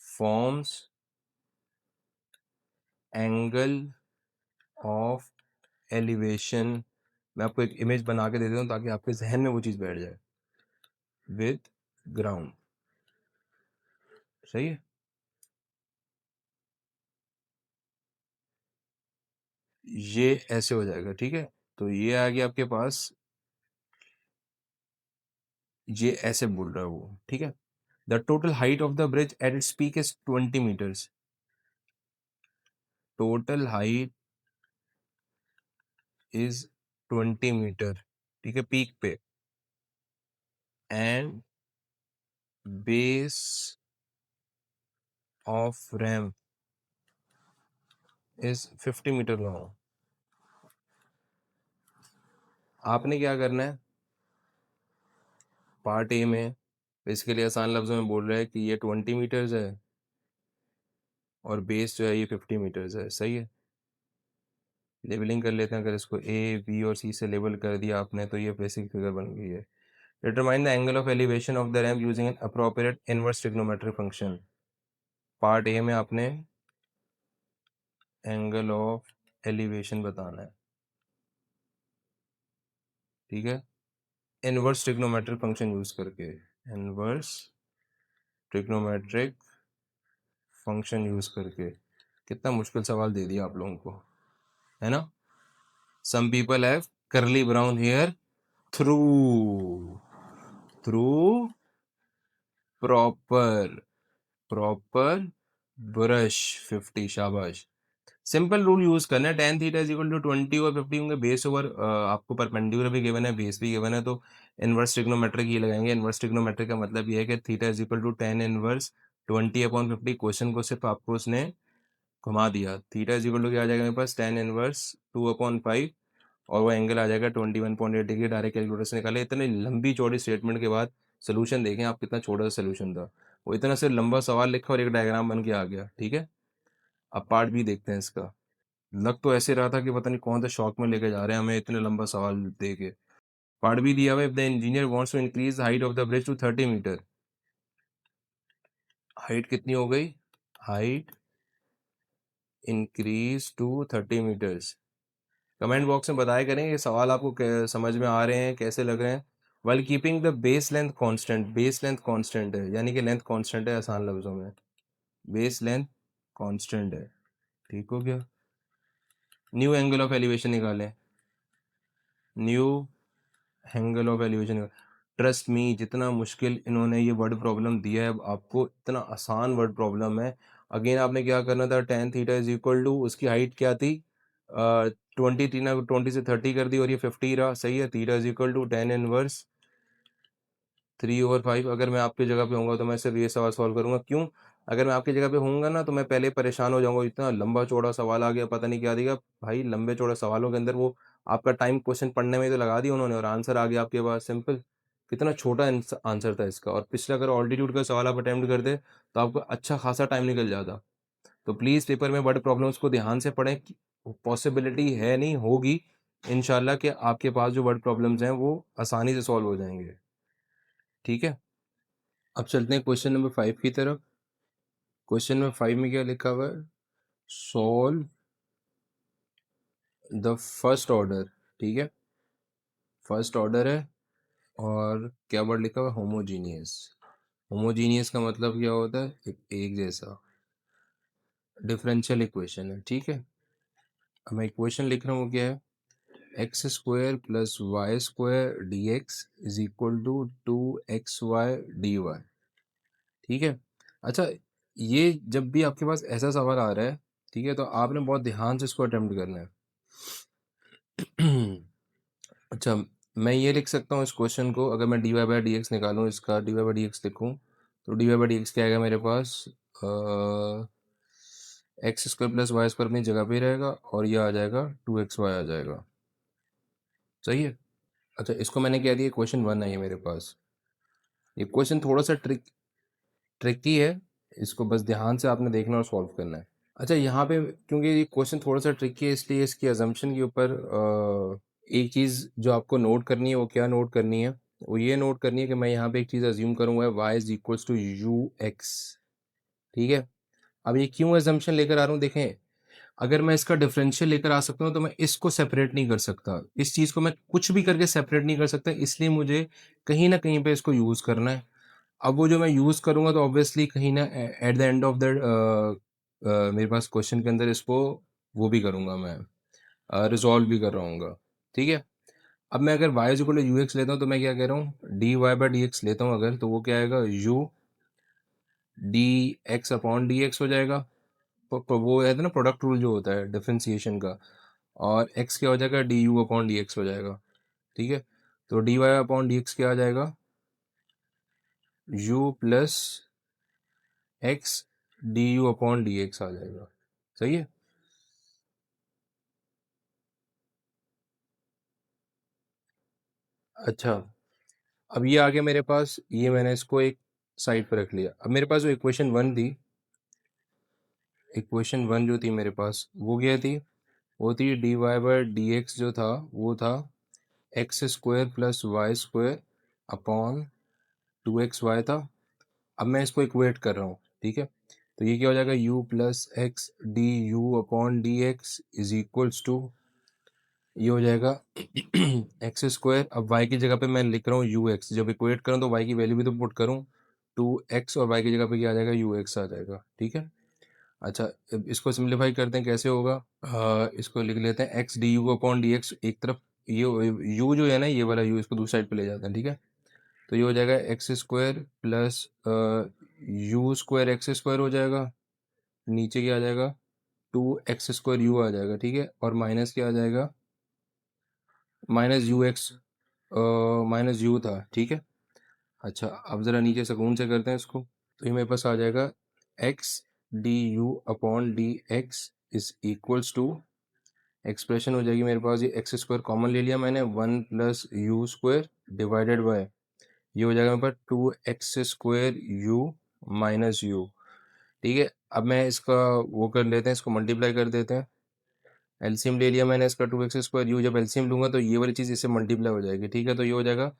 forms angle of elevation. मैं आपको एक इमेज बना के दे देता हूँ ताकि आपके जहन में वो चीज़ बैठ जाए, विद ग्राउंड। सही है, ये ऐसे हो जाएगा, ठीक है। तो ये आ गया आपके पास, ये ऐसे बोल रहा है वो, ठीक है। The total height of the bridge at its peak is 20 metres. Total height is 20 metre, ठीक है, पीक पे। And base of ram is 50 metre long. आपने क्या करना है, पार्ट ए में इसके लिए आसान लफ्जों में बोल रहा है कि ये 20 मीटर्स है और बेस जो है ये 50 मीटर्स है, सही है। लेबलिंग कर लेते हैं, अगर इसको ए बी और सी से लेबल कर दिया आपने तो ये बेसिक फिगर बन गई है। Determine the angle of elevation of the ramp using an appropriate inverse trigonometric function. Part A में आपने एंगल ऑफ एलिवेशन बताना है, ठीक है, इनवर्स ट्रिग्नोमेट्रिक फंक्शन यूज करके। इनवर्स ट्रिग्नोमेट्रिक फंक्शन यूज करके। कितना मुश्किल सवाल दे दिया आप लोगों को, है ना। Some people have curly brown hair through through proper proper brush 50, शाबाश। सिंपल रूल यूज करना है, tan theta is equal to 20 और 50 होंगे बेस ओवर, आपको परपेंडिकुलर भी गिवन है, बेस भी गिवन है, तो इनवर्स ट्रिग्नोमेट्रिक ये लगाएंगे। इनवर्स ट्रिग्नोमेट्रिक का मतलब ये है कि theta is equal to tan inverse 20/50। Question को सिर्फ आपको उसने घुमा दिया। थीटा इज इक्वल टू क्या आ जाएगा मेरे पास, tan इनवर्स 2/5 और वो एंगल आ जाएगा 21.8 डिग्री। डायरेक्ट कैलकुलेटर से निकाले। इतनी लंबी चौड़ी स्टेटमेंट के बाद सोल्यूशन देखें आप, कितना छोटा सा सोल्यूशन था वो, इतना से लंबा सवाल लिखा और एक डायग्राम बन के आ गया, ठीक है। अब पार्ट भी देखते हैं इसका। लग तो ऐसे रहा था कि पता नहीं कौन सा शौक में लेके जा रहे हैं हमें इतने लंबा सवाल दे के। पार्ट भी दिया हुआ है, the engineer wants to increase height of the bridge to 30 metre. Height कितनी हो गई, height increase to 30 metres. Comment box में बताया करें ये सवाल आपको समझ में आ रहे हैं, कैसे लग रहे हैं। While keeping the base length constant, base length constant है यानी कि लेंथ कांस्टेंट है आसान लफ्जों में, बेस लेंथ कांस्टेंट है, ठीक हो गया। न्यू एंगल ऑफ एलिवेशन निकालें, new angle of elevation. Trust me, जितना मुश्किल इन्होंने ये वर्ड प्रॉब्लम दिया है आपको, इतना आसान वर्ड प्रॉब्लम है। अगेन आपने क्या करना था, tan theta is equal to, उसकी हाइट क्या थी, 20 थी ना, 20 से 30 कर दी और ये 50 रहा, सही है। Theta is equal to tan inverse 3/5। अगर मैं आपकी जगह पे होऊंगा तो मैं सिर्फ ये सवाल सॉल्व करूंगा, क्यों, अगर मैं आपकी जगह पे होऊंगा ना तो मैं पहले परेशान हो जाऊंगा, इतना लंबा चौड़ा सवाल आ गया पता नहीं क्या देगा। भाई लंबे चौड़े सवालों के अंदर वो आपका टाइम क्वेश्चन पढ़ने में ही तो लगा दिया उन्होंने और आंसर आ गया आपके पास सिंपल। कितना छोटा आंसर था इसका। और पिछला अगर ऑल्टीट्यूड का सवाल आप अटेम्प्ट करते तो आपको अच्छा खासा टाइम निकल जाता। तो प्लीज़ पेपर में वर्ड प्रॉब्लम्स को ध्यान से पढ़ें। पॉसिबिलिटी है, नहीं होगी इंशाल्लाह कि आपके पास जो वर्ड प्रॉब्लम्स हैं वो आसानी से सॉल्व हो जाएंगे, ठीक है। अब चलते हैं क्वेश्चन नंबर 5 की तरफ। क्वेश्चन नंबर 5 में क्या लिखा हुआ है, सॉल्व द फर्स्ट ऑर्डर, ठीक है, फर्स्ट ऑर्डर है। और क्या वर्ड लिखा हुआ है, होमोजीनियस। होमोजीनियस का मतलब क्या होता है, एक जैसा। डिफरेंशियल इक्वेशन है, ठीक है। अब मैं इक्वेशन लिख रहा हूँ, क्या है, x² + y² dx is equal to 2xy dy, ठीक है। अच्छा, ये जब भी आपके पास ऐसा सवाल आ रहा है, ठीक है, तो आपने बहुत ध्यान से इसको अटेम्प्ट करना है। अच्छा, मैं ये लिख सकता हूँ इस क्वेश्चन को, अगर मैं d Y by D x निकालूँ, इसका d Y by D x लिखूँ, तो d Y by D x क्या आएगा मेरे पास, x square plus Y square अपनी जगह पे ही रहेगा, और ये आ जाएगा 2xy आ जाएगा। सही है। अच्छा, इसको मैंने क्या दिया, क्वेश्चन 1 है ये मेरे पास। ये क्वेश्चन थोड़ा सा ट्रिकी है, इसको बस ध्यान से आपने देखना और सॉल्व करना है। अच्छा, यहाँ पे क्योंकि ये क्वेश्चन थोड़ा सा ट्रिकी है, इसलिए इसकी अजम्पशन के ऊपर एक चीज़ जो आपको नोट करनी है, वो क्या नोट करनी है, वो ये नोट करनी है कि मैं यहाँ पे एक चीज़ अज्यूम करूँगा, y is equals to you X. ठीक है। अब ये क्यों एजम्पशन लेकर आ रहा हूँ, देखें, अगर मैं इसका डिफरेंशियल लेकर आ सकता हूँ तो मैं इसको सेपरेट नहीं कर सकता, इस चीज़ को मैं कुछ भी करके सेपरेट नहीं कर सकता, इसलिए मुझे कहीं ना कहीं पे इसको यूज़ करना है। अब वो जो मैं यूज़ करूँगा तो ऑब्वियसली कहीं ना at the end of the मेरे पास क्वेश्चन के अंदर इसको वो भी करूँगा मैं, रिजॉल्व भी कर रहा हूँ। ठीक है। अब मैं अगर y is equal to you X लेता हूँ तो मैं क्या कह रहा हूँ, D Y by D X लेता हूँ अगर, तो वो क्या आएगा, u D X upon D x हो जाएगा। वो है ना प्रोडक्ट रूल जो होता है डिफ्रेंसिएशन का, और x क्या हो जाएगा, d u upon D x हो जाएगा। ठीक है। तो d y upon D x क्या आ जाएगा, u plus x d u upon D x आ जाएगा। सही है। अच्छा, अब ये आ गया मेरे पास, ये मैंने इसको एक साइड पर रख लिया। अब मेरे पास जो इक्वेशन 1 थी, इक्वेशन 1 जो थी मेरे पास, वो क्या थी, वो थी D Y by D X जो था, वो था X square plus Y square upon 2xy था। अब मैं इसको इक्वेट कर रहा हूँ। ठीक है। तो ये क्या हो जाएगा, u plus x d u upon D x is equals to, ये हो जाएगा एक्स स्क्वायर। अब y की जगह पे मैं लिख रहा हूँ यू एक्स, जब इक्वेट करूँ तो y की वैल्यू भी तो पुट करूँ, 2x, और y की जगह पे क्या आ जाएगा, यू एक्स आ जाएगा। ठीक है। अच्छा, अब इसको सिंप्लीफाई करते हैं, कैसे होगा, इसको लिख लेते हैं x d u upon D x, एक तरफ ये u जो है ना, ये वाला u, इसको दूसरी साइड पे ले जाते हैं। ठीक है। तो ये हो जाएगा x square plus you square x square हो जाएगा, नीचे क्या आ जाएगा, 2x स्क्वायर यू आ जाएगा। ठीक है। और माइनस क्या आ जाएगा, minus you x, minus you था। ठीक है। अच्छा, अब ज़रा नीचे सुकून से करते हैं इसको, तो ये मेरे पास आ जाएगा x d u upon D x is equals to, expression हो जाएगी मेरे पास, ये एक्स स्क्वायर कॉमन ले लिया मैंने, 1 plus you square divided by, ये हो जाएगा मेरे पास 2x square you minus you. ठीक है। अब मैं इसका वो कर लेते हैं, इसको मल्टीप्लाई कर देते हैं, एलसीएम ले लिया मैंने इसका, 2x स्क्वायर यू, जब एलसीएम लूँगा तो ये वाली चीज़ इससे मल्टीप्लाई हो जाएगी। ठीक है। तो ये हो जाएगा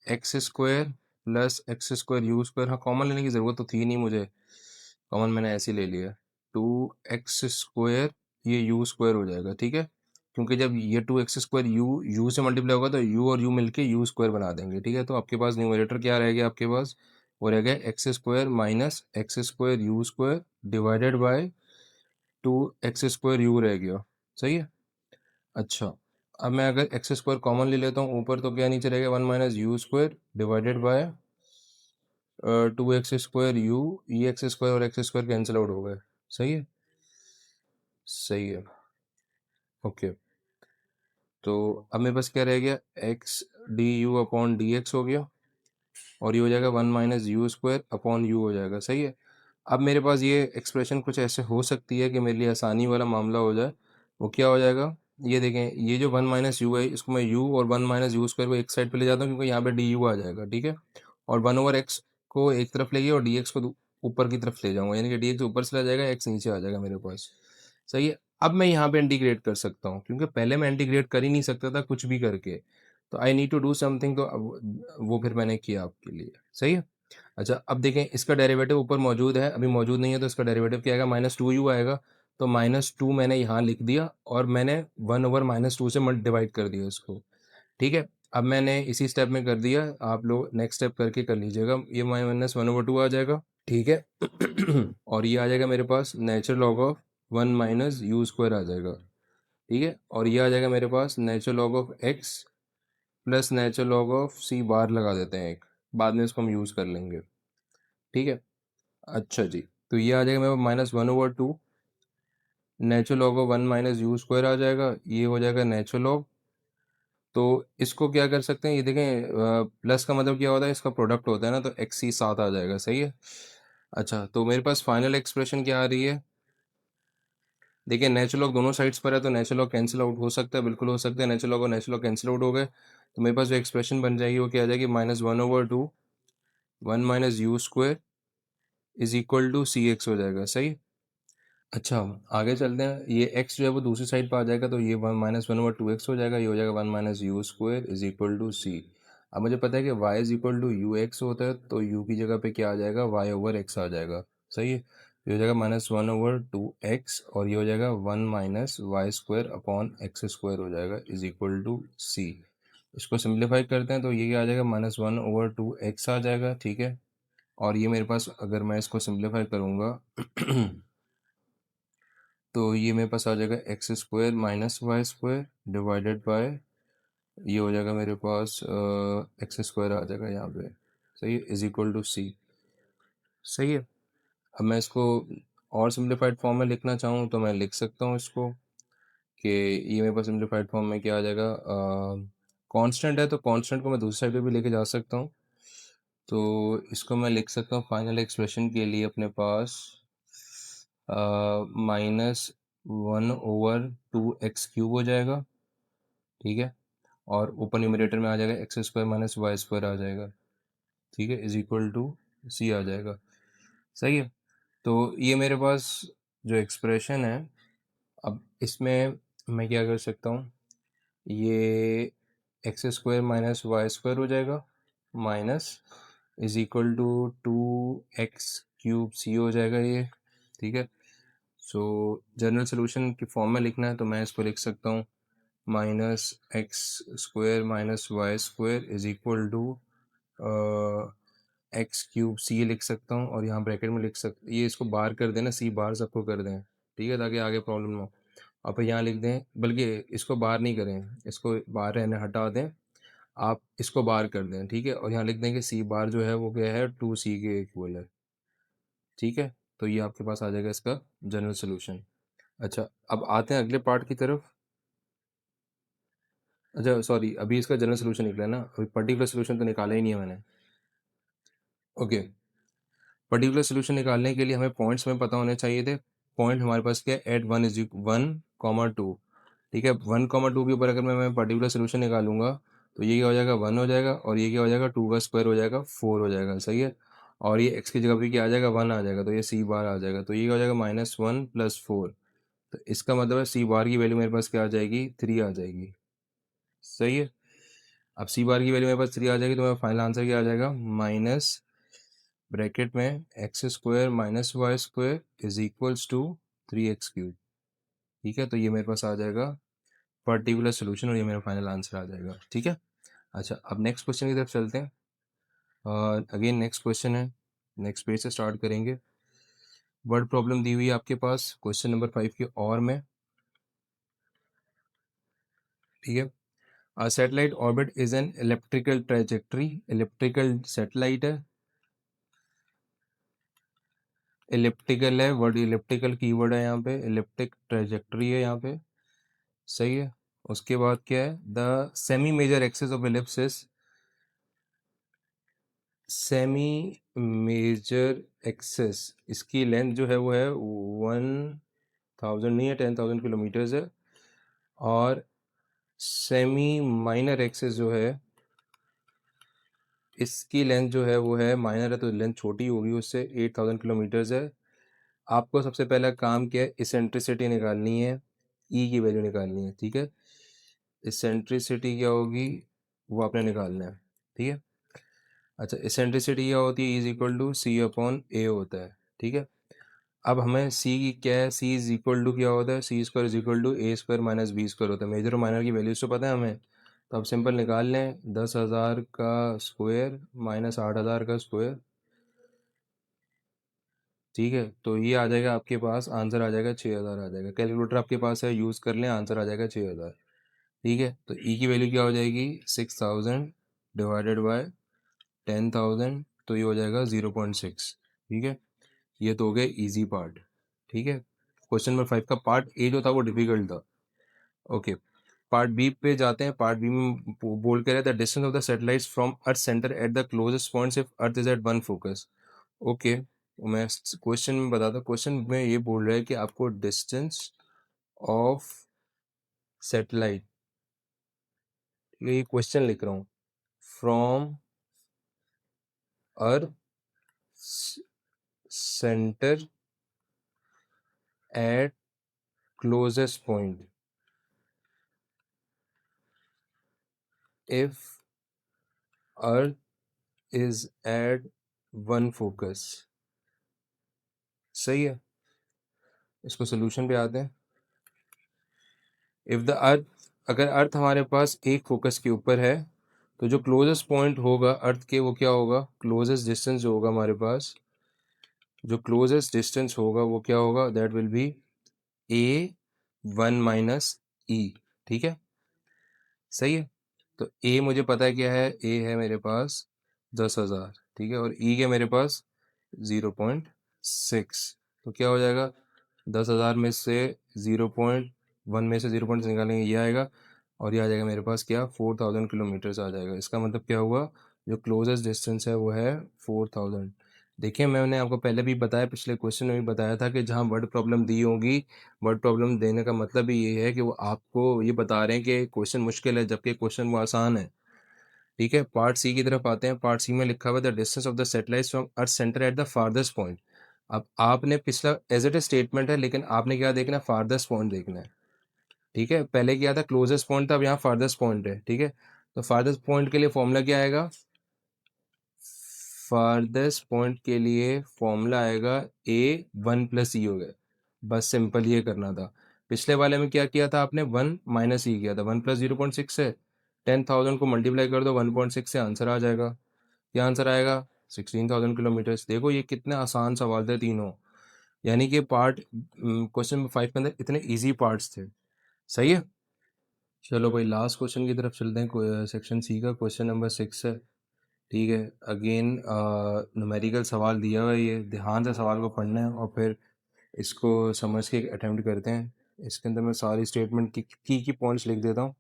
x square plus x square you square, हाँ कॉमन लेने की ज़रूरत तो थी नहीं मुझे, कॉमन मैंने ऐसे ही ले लिया, 2x स्क्वायर, ये यू स्क्वायर हो जाएगा। ठीक है। क्योंकि जब ये 2x स्क्वायर यू से मल्टीप्लाई होगा तो यू और यू मिलके यू स्क्वायर बना देंगे। ठीक है। तो आपके पास न्यूमरेटर क्या रह गया, आपके पास वो रह गया x square minus x square you square divided bye 2x square you रह गया। सही है। अच्छा, अब मैं अगर एक्स स्क्वायर कॉमन ले लेता हूँ ऊपर, तो क्या नीचे रहेगा, 1 minus u square divided bye 2x square you, ये एक्स स्क्वायर और एक्स स्क्वायर कैंसिल आउट हो गए। सही है। सही है। ओके। तो अब मेरे पास क्या रह गया, x d u upon D x हो गया, और ये हो जाएगा 1 minus u square upon you हो जाएगा। सही है। अब मेरे पास ये एक्सप्रेशन कुछ ऐसे हो सकती है कि मेरे लिए आसानी वाला मामला हो जाए, वो क्या हो जाएगा, ये देखें, ये जो 1 माइनस यू है, इसको मैं यू और 1 माइनस यू स्क्वायर को एक साइड पे ले जाता हूँ, क्योंकि यहाँ पे डी यू आ जाएगा। ठीक है। और 1/x को एक तरफ ले गया और डी एक्स को ऊपर की तरफ ले जाऊँगा, यानी कि डी एक्स ऊपर से आ जाएगा, एक्स नीचे आ जाएगा मेरे पास। सही है। अब मैं यहाँ पे इंटीग्रेट कर सकता हूँ, क्योंकि पहले मैं इंटीग्रेट कर ही नहीं सकता था कुछ भी करके, तो I need to do something, तो अब वो फिर मैंने किया आपके लिए। सही है। अच्छा, अब देखें, इसका डेरिवेटिव ऊपर मौजूद है, अभी मौजूद नहीं है, तो इसका डेरिवेटिव क्या आएगा, -2u आएगा। तो -2 मैंने यहाँ लिख दिया, और मैंने 1/-2 से डिवाइड कर दिया इसको। ठीक है। अब मैंने इसी स्टेप में कर दिया, आप लोग नेक्स्ट स्टेप करके कर लीजिएगा, ये -1/2 आ जाएगा। ठीक है। और ये आ जाएगा मेरे पास natural log of 1 minus u square आ जाएगा। ठीक है। और ये आ जाएगा मेरे पास natural log of x plus natural log of c बार लगा देते हैं एक, बाद में इसको हम यूज़ कर लेंगे। ठीक है। अच्छा जी, तो ये आ जाएगा मेरे पास -1/2 natural log of 1 minus u square आ जाएगा, ये हो जाएगा नेचुरल लॉग। तो इसको क्या कर सकते हैं, ये देखें प्लस का मतलब क्या होता है, इसका प्रोडक्ट होता है ना, तो एक्स सी साथ आ जाएगा, सही है। अच्छा, तो मेरे पास फाइनल एक्सप्रेशन क्या आ रही है, देखिए नेचुरल लॉग दोनों साइड्स पर है, तो नेचुरल लॉग कैंसिल आउट हो सकता है, बिल्कुल हो सकता है, नेचुरल लॉग और नेचुरल लॉग कैंसिल आउट हो गए, तो मेरे पास जो एक्सप्रेशन बन जाएगी वो क्या आ जाएगी, -1/2 1 minus u square is equal to c x हो जाएगा, सही। अच्छा, आगे चलते हैं, ये x जो है वो दूसरी साइड पर आ जाएगा, तो ये 1 - 1/2x हो जाएगा, ये हो जाएगा 1 minus u square is equal to c. अब मुझे पता है कि y is equal to you x होता है, तो u की जगह पे क्या आ जाएगा, y/x आ जाएगा, सही है। ये हो जाएगा -1/2x और ये हो जाएगा 1 minus y square upon x square हो जाएगा इज इक्वल टू सी। इसको सिंप्लीफाई करते हैं तो ये क्या आ जाएगा, -1/2x आ जाएगा, ठीक है। और ये मेरे पास, अगर मैं इसको सिंप्लीफाई करूँगा तो ये मेरे पास आ जाएगा x square minus y square divided by, ये हो जाएगा मेरे पास एक्स स्क्वायर आ जाएगा यहाँ पे, सही है, इज इक्वल टू सी, सही है। अब मैं इसको और सिंप्लीफाइड फॉर्म में लिखना चाहूँ तो मैं लिख सकता हूँ इसको, कि ये मेरे पास सिंप्लीफाइड फॉर्म में क्या आ जाएगा, कांस्टेंट है तो कांस्टेंट को मैं दूसरी साइड पे भी लेके जा सकता हूँ, तो इसको मैं लिख सकता हूँ फाइनल एक्सप्रेशन के लिए अपने पास -1/2x³ हो जाएगा, ठीक है। और ऊपर न्यूमरेटर में आ जाएगा x square minus y square आ जाएगा, ठीक है, इज इक्वल टू सी आ जाएगा, सही है। तो ये मेरे पास जो एक्सप्रेशन है, अब इसमें मैं क्या कर सकता हूँ, ये x square minus y square हो जाएगा, minus is equal to 2x³ C हो जाएगा ये, ठीक है। सो जनरल सोल्यूशन की फॉर्म में लिखना है तो मैं इसको लिख सकता हूँ -x² minus y square is equal to x³ C लिख सकता हूँ, और यहाँ ब्रैकेट में लिख सकते, ये इसको बाहर कर देना, सी बाहर सबको कर दें, ठीक है, ताकि आगे प्रॉब्लम ना हो। आप यहाँ लिख दें, बल्कि इसको बाहर नहीं करें, इसको बाहर रहने हटा दें, आप इसको बाहर कर दें, ठीक है, और यहाँ लिख दें कि सी बार जो है वो क्या है, 2c के इक्वल है, ठीक है। तो ये आपके पास आ जाएगा इसका जनरल सोल्यूशन। अच्छा, अब आते हैं अगले पार्ट की तरफ। अच्छा सॉरी, अभी इसका जनरल सोल्यूशन निकला है ना, अभी पर्टिकुलर सोल्यूशन तो निकाला ही नहीं है मैंने। ओके, पर्टिकुलर सोल्यूशन निकालने के लिए हमें पॉइंट्स में पता होने चाहिए थे। पॉइंट हमारे पास क्या है, एट 1, ठीक है। 1, 2 के ऊपर अगर मैं पर्टिकुलर सोल्यूशन निकालूंगा तो ये क्या हो जाएगा, 1 हो जाएगा, और ये क्या हो जाएगा, 2 का स्क्वायर हो जाएगा, 4 हो जाएगा, सही है। और ये x की जगह पे क्या आ जाएगा, 1 आ जाएगा, तो ये सी बार आ जाएगा, तो ये क्या हो जाएगा, -1 + 4। तो इसका मतलब है सी बार की वैल्यू मेरे पास क्या आ जाएगी, 3 आ जाएगी, सही है। अब सी बार की वैल्यू मेरे पास 3 आ जाएगी, तो मेरा फाइनल आंसर क्या आ जाएगा, माइनस ब्रैकेट में x square minus y square is equals to 3x³, ठीक है। तो ये मेरे पास आ जाएगा पर्टिकुलर सोल्यूशन, और ये मेरा फाइनल आंसर आ जाएगा, ठीक है। अच्छा, अब नेक्स्ट क्वेश्चन की तरफ चलते हैं। अगेन नेक्स्ट क्वेश्चन है, नेक्स्ट पेज से स्टार्ट करेंगे। वर्ड प्रॉब्लम दी हुई है आपके पास क्वेश्चन नंबर 5 के और में, ठीक है। Satellite orbit is an elliptical trajectory, elliptical satellite है, इलिप्टिकल है, वर्ड इलिप्टिकल कीवर्ड है यहाँ पे, इलिप्टिक ट्रेजेक्ट्री है यहाँ पे, सही है। उसके बाद क्या है, the semi major axis of ellipsis, semi major axis, इसकी लेंथ जो है वो है 1000 नहीं है, 10,000 किलोमीटर्स है। और सेमी माइनर एक्सिस जो है, इसकी लेंथ जो है वो है, माइनर है तो लेंथ छोटी होगी उससे, 8000 किलोमीटर्स है। आपको सबसे पहला काम क्या है, इसेंट्रिसिटी निकालनी है, ई की वैल्यू निकालनी है, ठीक है। इसेंट्रिसिटी क्या होगी वो आपने निकालना है, ठीक है। अच्छा, इसेंट्रिसिटी क्या होती है, is equal to c upon a होता है, ठीक है। अब हमें सी की क्या है, सी इज इक्वल टू क्या होता है, c square is equal to a square minus b square होता है। मेजर और माइनर की वैल्यूज तो पता है हमें, तो अब सिंपल निकाल लें, 10,000 का स्क्वायर माइनस 8,000 का स्क्वायर, ठीक है। तो ये आ जाएगा आपके पास, आंसर आ जाएगा 6,000 आ जाएगा। कैलकुलेटर आपके पास है, यूज़ कर लें, आंसर आ जाएगा 6,000, ठीक है। तो ई की वैल्यू क्या हो जाएगी, 6,000 डिवाइडेड बाय 10,000, तो ये हो जाएगा 0.6, ठीक है। ये तो हो गए इजी पार्ट, ठीक है। क्वेश्चन नंबर 5 का पार्ट ए जो था वो डिफिकल्ट था। ओके, पार्ट बी पे जाते हैं। पार्ट बी में बोल के रहे the distance of the satellites from earth centre at the closest points if earth is at one focus. Okay, मैं क्वेश्चन में बताता हूँ। क्वेश्चन में ये बोल रहा है कि आपको डिस्टेंस ऑफ सैटेलाइट, ये क्वेश्चन लिख रहा हूँ, from earth centre eight closest point if earth is at one focus। सही है, इसको सोल्यूशन पे आते हैं। इफ द अर्थ, अगर अर्थ हमारे पास एक फोकस के ऊपर है तो जो क्लोजेस्ट पॉइंट होगा अर्थ के वो क्या होगा, क्लोजेस्ट डिस्टेंस जो होगा हमारे पास, जो क्लोजेस्ट डिस्टेंस होगा वो क्या होगा, that will be a one minus e. ठीक है, सही है। तो ए मुझे पता है क्या है, ए है मेरे पास 10,000, ठीक है, और ई के मेरे पास 0.6। तो क्या हो जाएगा, 10,000 में से 0.1 में से 0 निकालेंगे, ये आएगा, और ये आ जाएगा मेरे पास क्या, 4,000 किलोमीटर्स आ जाएगा। इसका मतलब क्या हुआ, जो क्लोजेस्ट डिस्टेंस है वो है 4,000। देखिए मैंने आपको पहले भी बताया, पिछले क्वेश्चन में भी बताया था कि जहाँ वर्ड प्रॉब्लम दी होगी, वर्ड प्रॉब्लम देने का मतलब ही ये है कि वो आपको ये बता रहे हैं कि क्वेश्चन मुश्किल है जबकि क्वेश्चन वो आसान है। ठीक है, पार्ट सी की तरफ आते हैं। पार्ट सी में लिखा हुआ the distance of the satellites from earth centre at the farthest point. अब आपने पिछला एज इट ए स्टेटमेंट है, लेकिन आपने क्या देखना है, फारदेस्ट पॉइंट देखना है। ठीक है, पहले क्या था, क्लोजेस्ट पॉइंट था, अब यहाँ फारदेस्ट पॉइंट है। ठीक है, तो फारदेस्ट पॉइंट के लिए फॉर्मूला क्या आएगा, फारदेस्ट पॉइंट के लिए फॉर्मूला आएगा ए वन प्लस ई हो गया। बस सिंपल ये करना था। पिछले वाले में क्या किया था आपने, वन माइनस ई किया था। 1 + 0.6 है, 10,000 को मल्टीप्लाई कर दो 1.6 से, आंसर आ जाएगा। क्या आंसर आएगा, 16,000 किलोमीटर्स। देखो ये कितने आसान सवाल थे तीनों, यानी कि पार्ट क्वेश्चन 5 के अंदर इतने इजी पार्ट्स थे। सही है, चलो भाई लास्ट क्वेश्चन की तरफ चलते हैं। सेक्शन सी का क्वेश्चन नंबर 6 है। ठीक है, अगेन न्यूमेरिकल सवाल दिया हुआ है, ये ध्यान से सवाल को पढ़ना है और फिर इसको समझ के अटेम्प्ट करते हैं। इसके अंदर मैं सारी स्टेटमेंट की पॉइंट्स लिख देता हूँ।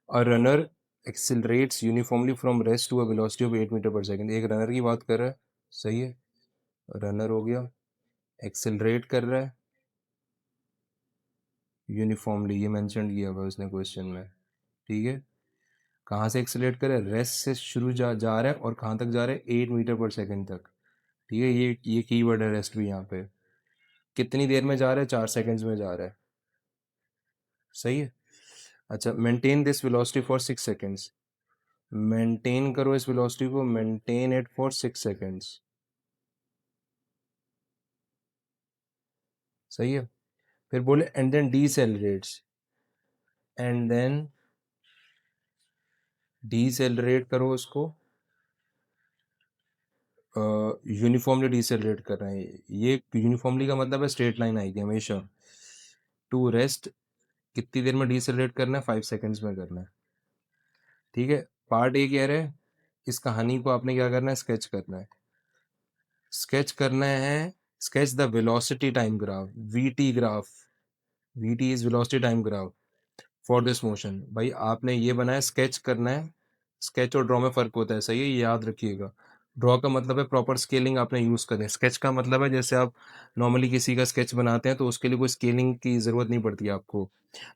A runner accelerates uniformly from rest to a velocity of 8 metre पर सेकेंड। एक रनर की बात कर रहा है, सही है, रनर हो गया, एक्सिलरेट कर रहा है यूनिफॉर्मली, ये मेंशन किया हुआ है उसने क्वेश्चन में। ठीक है, कहाँ से एक्सिलरेट कर रहा है, रेस्ट से शुरू जा रहा है और कहाँ तक जा रहा है, 8 मीटर पर सेकेंड तक। ठीक है, ये कीवर्ड है रेस्ट भी यहाँ पे। कितनी देर में जा रहा है, 4 सेकेंड्स में जा रहा है। सही है, अच्छा, maintain this velocity for 6 seconds. Maintain करो इस वेलोसिटी को, मेंटेन इट फॉर 6 सेकेंड्स। सही है, फिर बोले एंड देन डीसेलरेट्स, एंड देन डीसेलरेट करो उसको, यूनिफॉर्मली डीसेलरेट कर रहे हैं। ये यूनिफॉर्मली का मतलब है स्ट्रेट लाइन आएगी हमेशा। टू रेस्ट, कितनी देर में डीसेलरेट करना है, 5 सेकेंड्स में करना है। ठीक है, पार्ट ए कह रहे हैं इस कहानी को आपने क्या करना है, स्केच करना है। स्केच करना है, sketch the velocity time graph, VT graph, VT is velocity time graph for this motion. भाई आपने ये बनाया, स्केच करना है। स्केच और ड्रॉ में फ़र्क होता है, सही है, ये याद रखिएगा। ड्रॉ का मतलब है प्रॉपर स्केलिंग आपने यूज़ करें, स्केच का मतलब है जैसे आप नॉर्मली किसी का स्केच बनाते हैं तो उसके लिए कोई स्केलिंग की ज़रूरत नहीं पड़ती आपको।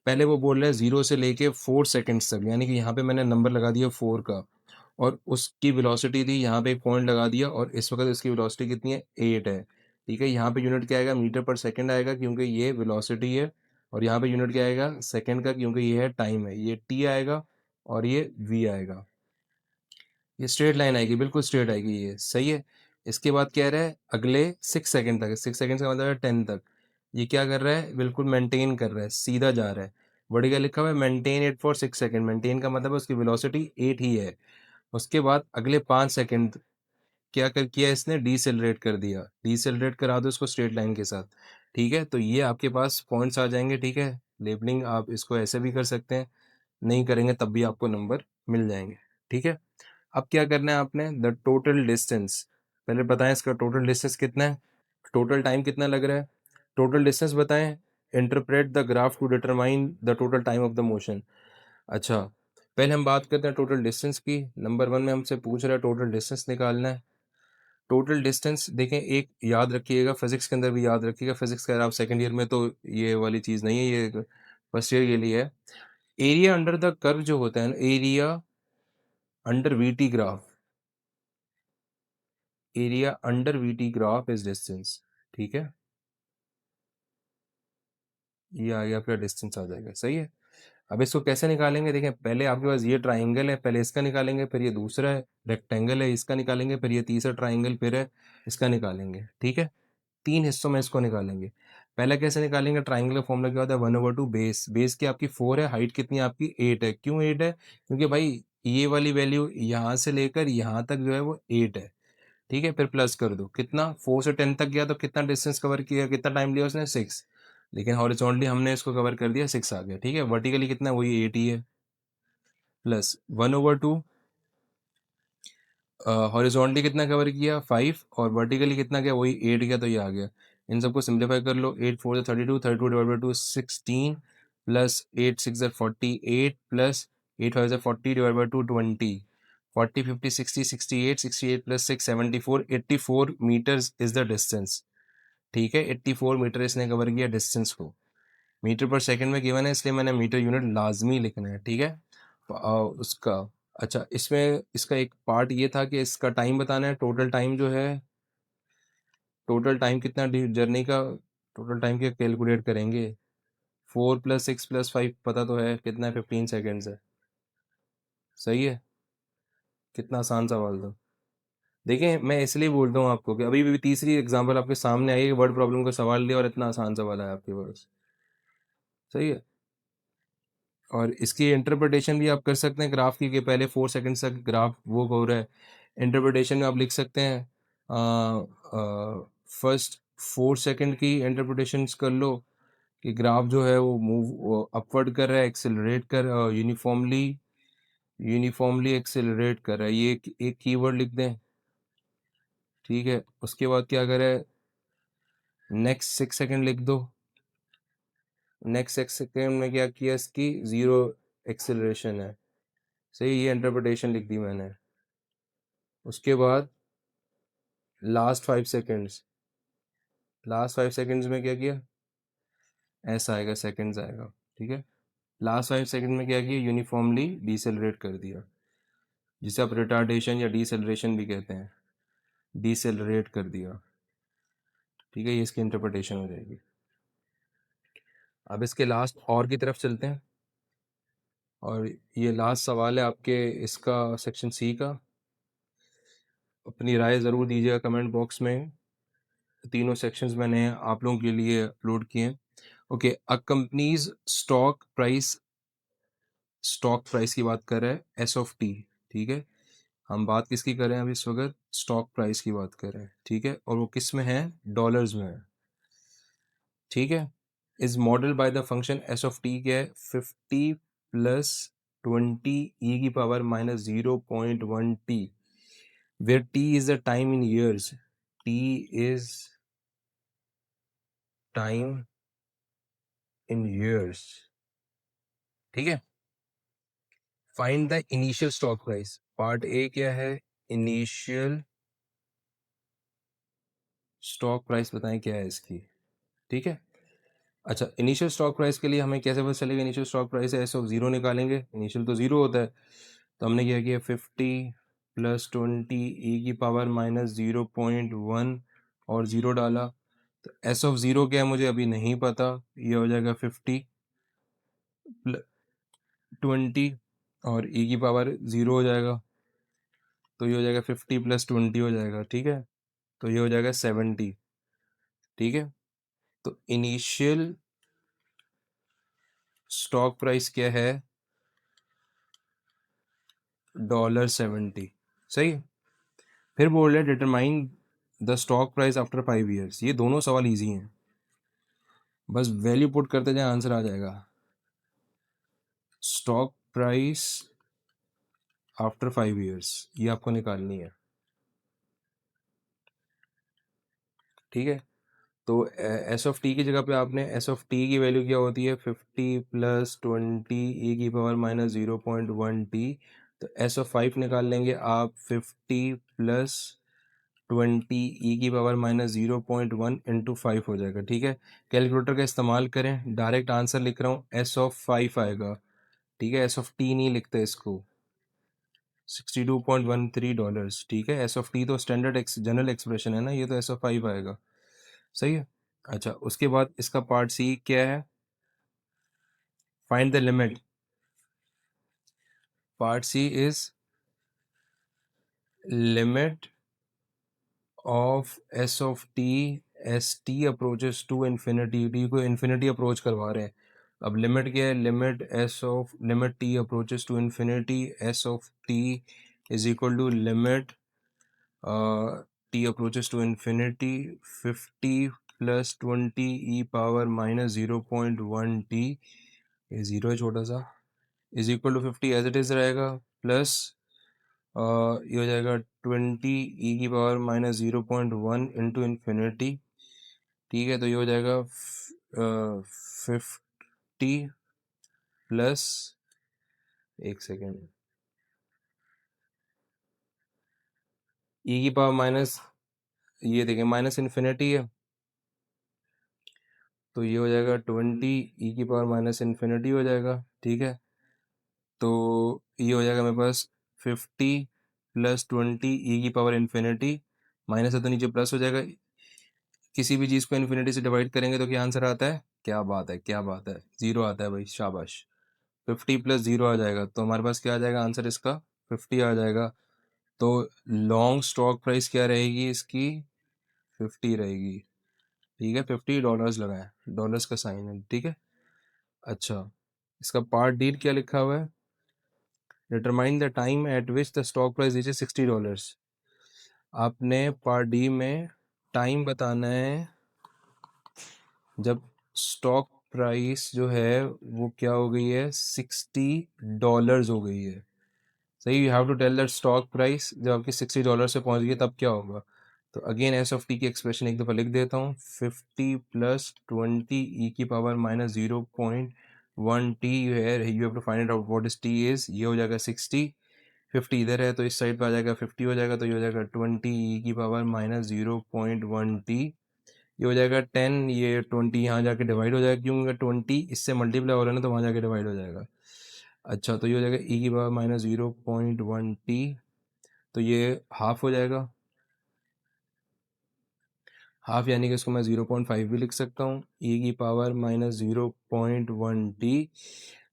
पहले वो बोल रहे हैं 0 से लेके 4 सेकंड्स तक, यानी कि यहाँ पे मैंने नंबर लगा दिया 4 का, और उसकी वेलोसिटी थी, यहाँ पे एक पॉइंट लगा दिया, और इस वक्त इसकी वेलोसिटी कितनी है, 8 है। ठीक है, यहाँ पे यूनिट क्या आएगा, मीटर पर सेकंड आएगा क्योंकि ये वेलोसिटी है, और यहाँ पे यूनिट क्या आएगा, सेकंड का, क्योंकि ये है टाइम है, ये टी आएगा और ये वी आएगा। ये स्ट्रेट लाइन आएगी, बिल्कुल स्ट्रेट आएगी, ये सही है। इसके बाद कह रहा है अगले 6 सेकंड तक, 6 सेकंड का मतलब है 10 तक, ये क्या कर रहा है, बिल्कुल मेंटेन कर रहा है, सीधा जा रहा है। बड़ी क्या लिखा हुआ है, maintain it for 6 second. Maintain का मतलब है उसकी वेलोसिटी 8 ही है। उसके बाद अगले 5 सेकंड क्या कर किया इसने, डीसेलरेट कर दिया। डीसेलरेट करा दो इसको स्ट्रेट लाइन के साथ। ठीक है, तो ये आपके पास पॉइंट्स आ जाएंगे। ठीक है, लेबलिंग आप इसको ऐसे भी कर सकते हैं, नहीं करेंगे तब भी आपको नंबर मिल जाएंगे। ठीक है, अब क्या करना है आपने, द टोटल डिस्टेंस, पहले बताएं इसका टोटल डिस्टेंस कितना है, टोटल टाइम कितना लग रहा है, टोटल डिस्टेंस बताएं। Interpret the graph to determine the total time of the motion. अच्छा, पहले हम बात करते हैं टोटल डिस्टेंस की। नंबर 1 में हमसे पूछ रहा है टोटल डिस्टेंस निकालना है। टोटल डिस्टेंस देखें, एक याद रखिएगा, फिजिक्स के अंदर भी याद रखिएगा, फिजिक्स का आप सेकंड ईयर में तो ये वाली चीज़ नहीं है, ये फर्स्ट ईयर के लिए है। एरिया अंडर द कर्व जो होता है ना, area under VT graph, area under VT graph is distance. ठीक है, ये आ गया आपका डिस्टेंस आ जाएगा, सही है। अब इसको कैसे निकालेंगे, देखें, पहले आपके पास ये ट्राइंगल है, पहले इसका निकालेंगे, फिर ये दूसरा है रेक्टेंगल है, इसका निकालेंगे, फिर ये तीसरा ट्राइंगल फिर है, इसका निकालेंगे। ठीक है, 3 हिस्सों में इसको निकालेंगे। पहला कैसे निकालेंगे, ट्राइंगल का फॉर्मूला क्या होता है, 1/2 बेस। बेस की आपकी 4 है, हाइट कितनी है आपकी 8 है। क्यों 8 है, क्योंकि भाई ये वाली वैल्यू यहाँ से लेकर यहाँ तक जो है वो 8 है। ठीक है, फिर प्लस कर दो, कितना 4 से 10 तक गया तो कितना डिस्टेंस कवर किया, कितना टाइम लिया उसने 6। लेकिन हॉरिजॉन्टली हमने इसको कवर कर दिया 6 आ गया। ठीक है, वर्टिकली कितना, वही 8 ही है, प्लस 1/2 हॉरिजॉन्टली कितना कवर किया 5, और वर्टिकली कितना गया, वही 8 गया, तो ये आ गया। इन सबको सिंप्लीफाई कर लो, 8 4 32, 32 divide by 2 16, plus 8 6 48, plus 8 5 40 divide by 2 20, 40 50 60 68, 68 plus 6 74, 84 metres is the distance. ठीक है, 84 मीटर इसने कवर किया डिस्टेंस को। मीटर पर सेकंड में गिवन है, इसलिए मैंने मीटर यूनिट लाजमी लिखना है। ठीक है, उसका, अच्छा, इसमें इसका एक पार्ट ये था कि इसका टाइम बताना है, टोटल टाइम जो है, टोटल टाइम कितना जर्नी का, टोटल टाइम क्या कैलकुलेट करेंगे, 4 + 6 + 5 पता तो है कितना है, 15 सेकेंड्स है। सही है, कितना आसान सवाल था। देखें, मैं इसलिए बोलता हूँ आपको कि अभी भी तीसरी एग्जाम्पल आपके सामने आई है, वर्ड प्रॉब्लम का सवाल लिया और इतना आसान सवाल है आपके पास। सही है, और इसकी इंटरप्रिटेशन भी आप कर सकते हैं ग्राफ की, कि पहले 4 सेकंड तक ग्राफ वो हो रहा है। इंटरप्रिटेशन में आप लिख सकते हैं, फर्स्ट 4 सेकंड की इंटरप्रिटेशन कर लो कि ग्राफ जो है वो मूव अपवर्ड कर रहा है, एक्सेलरेट कर, यूनिफॉर्मली यूनिफॉर्मली एक्सेलरेट कर रहा है, ये एक कीवर्ड लिख दें। ठीक है, उसके बाद क्या करें, नेक्स्ट 6 सेकंड लिख दो। नेक्स्ट 6 सेकंड में क्या किया, इसकी ज़ीरो एक्सेलरेशन है। सही, ये इंटरप्रिटेशन लिख दी मैंने। उसके बाद लास्ट 5 सेकंड्स, लास्ट 5 सेकंड्स में क्या किया, ऐसा आएगा, सेकंड्स आएगा। ठीक है, लास्ट 5 सेकंड में क्या किया, यूनिफॉर्मली डिसेलरेट कर दिया, जिसे आप रिटार्डेशन या डिसेलरेशन भी कहते हैं, डिसेलरेट कर दिया। ठीक है, ये इसकी इंटरप्रिटेशन हो जाएगी। अब इसके लास्ट और की तरफ चलते हैं, और ये लास्ट सवाल है आपके इसका सेक्शन सी का। अपनी राय ज़रूर दीजिएगा कमेंट बॉक्स में। तीनों सेक्शंस मैंने आप लोगों के लिए अपलोड किए हैं। ओके, अ कंपनीज स्टॉक प्राइस की बात कर रहे हैं, एस ऑफ टी। ठीक है, हम बात किसकी कर रहे हैं अभी इस वक्त, स्टॉक प्राइस की बात कर रहे हैं। ठीक है, और वो किस में है, डॉलर्स में है। ठीक है, is model by the function s of t क्या है, 50 प्लस 20 ई की power minus 0.1 t, where t is the time in years, t is time in years. ठीक है, find the initial stock price. Part A क्या है, initial stock price बताएं क्या है इसकी। ठीक है, अच्छा, इनिशियल स्टॉक प्राइस के लिए हमें कैसे पता चलेगा, इनिशियल स्टॉक प्राइस है, एस ऑफ ज़ीरो निकालेंगे, इनिशियल तो ज़ीरो होता है। तो हमने क्या किया, 50 प्लस 20 ई की पावर माइनस 0.1 और ज़ीरो डाला। तो एस ऑफ ज़ीरो क्या है मुझे अभी नहीं पता, ये हो जाएगा 50 20 और ई की पावर ज़ीरो हो जाएगा, तो ये हो जाएगा 50 प्लस 20 हो जाएगा। ठीक है, तो ये हो जाएगा 70। ठीक है, तो इनिशियल स्टॉक प्राइस क्या है, $70। सही, फिर बोल रहे determine the stock price after 5 years. ये दोनों सवाल इजी हैं, बस वैल्यू पुट करते जाए आंसर आ जाएगा। स्टॉक प्राइस आफ्टर 5 ईयर्स, ये आपको निकालनी है। ठीक है, तो एस ऑफ टी की जगह पे आपने एस ऑफ टी की वैल्यू क्या होती है 50 प्लस 20 ई की पावर माइनस 0.1 टी। तो एस ऑफ 5 निकाल लेंगे आप 50 प्लस 20 ई की पावर माइनस 0.1 इंटू 5 हो जाएगा। ठीक है, कैलकुलेटर का इस्तेमाल करें, डायरेक्ट आंसर लिख रहा हूँ, एस ऑफ 5 आएगा। ठीक है, एस ऑफ टी नहीं लिखते इसको, $62.13। ठीक है, एस ऑफ टी तो स्टैंडर्ड जनरल एक्सप्रेशन है ना, ये तो एस ऑफ 5 आएगा। सही है। अच्छा, उसके बाद इसका पार्ट सी क्या है, find the limit. Part C is limit of s of t as t approaches to infinity. T को इन्फिनिटी अप्रोच करवा रहे हैं। अब लिमिट क्या है, limit t approaches to infinity s of t is equal to limit t approaches to infinity 50 plus 20 e power minus 0.1 t, ये zero है छोटा सा, is equal to 50 as it is रहेगा, प्लस ये हो जाएगा 20 ई की पावर माइनस 0.1 इंटू इन्फिनिटी। ठीक है, तो ये हो जाएगा 50 प्लस, एक सेकेंड, ई की पावर माइनस, ये देखिए माइनस इन्फिनिटी है, तो ये हो जाएगा 20 ई की पावर माइनस इन्फिनिटी हो जाएगा। ठीक है, तो ये हो जाएगा मेरे पास 50 प्लस 20 ई की पावर इन्फिनिटी, माइनस है तो नीचे प्लस हो जाएगा। किसी भी चीज़ को इन्फिनिटी से डिवाइड करेंगे तो क्या आंसर आता है, क्या बात है, क्या बात है, ज़ीरो आता है भाई, शाबाश। 50 प्लस ज़ीरो आ जाएगा, तो हमारे पास क्या आ जाएगा आंसर इसका, 50 आ जाएगा। तो लॉन्ग स्टॉक प्राइस क्या रहेगी इसकी, 50 रहेगी। ठीक है, $50 लगाएं, डॉलर्स का साइन है। ठीक है। अच्छा, इसका पार्ट डी क्या लिखा हुआ है, determine the time eight which the stock price reaches $60। आपने पार्ट डी में टाइम बताना है जब स्टॉक प्राइस जो है वो क्या हो गई है, $60 हो गई है। सही, you have to tell that stock price जब आपकी $60 से पहुंच गई तब क्या होगा। तो अगेन एस ऑफ टी की एक्सप्रेशन एक दफ़ा लिख देता हूँ, 50 प्लस 20 ई की पावर माइनस 0.1 टी है, you have to find out what is t is, ये हो जाएगा 60, 50 इधर है तो इस साइड पे आ जाएगा, 50 हो जाएगा, तो ये हो जाएगा 20 ई की पावर माइनस 0.1 टी, ये हो जाएगा 10, ये 20 यहाँ जाके डिवाइड हो जाएगा, क्योंकि 20 इससे मल्टीप्लाई हो रहा है ना, तो वहाँ जाके डिवाइड हो जाएगा। अच्छा, तो ये हो जाएगा ई की पावर माइनस 0.1 टी, तो ये हाफ हो जाएगा, हाफ यानी कि इसको मैं 0.5 भी लिख सकता हूँ, ई की पावर माइनस 0.1 टी।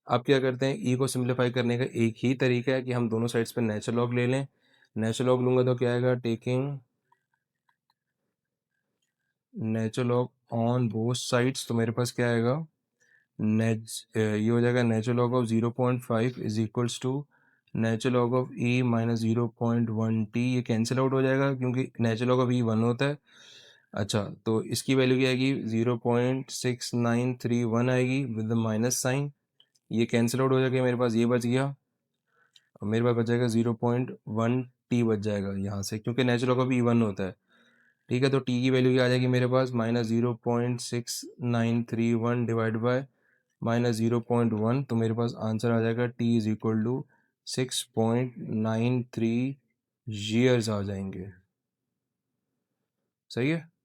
अब क्या करते हैं, ई को सिंप्लीफाई करने का एक ही तरीका है कि हम दोनों साइड्स पे नेचुरल लॉग ले लें। नेचुरल लॉग लूँगा तो क्या आएगा, taking natural log on both sides, तो मेरे पास क्या आएगा, ये हो जाएगा natural log of 0.5 is equals to natural log of e minus 0.1 t, ये कैंसिल आउट हो जाएगा क्योंकि नेचुरल लॉग ऑफ ई 1 होता है। अच्छा, तो इसकी वैल्यू क्या आएगी, 0.6931 आएगी विद द माइनस साइन, ये कैंसिल आउट हो जाएगा, मेरे पास ये बच गया, और मेरे पास बच जाएगा 0.1 टी बच जाएगा यहाँ से, क्योंकि नेचुरल लॉग ऑफ ई 1 होता है। ठीक है, तो टी की वैल्यू क्या आ जाएगी मेरे पास, माइनस 0.6931 डिवाइड बाय माइनस 0.1, तो मेरे पास आंसर आ जाएगा t is equal to 6.93 years आ जाएंगे। सही है।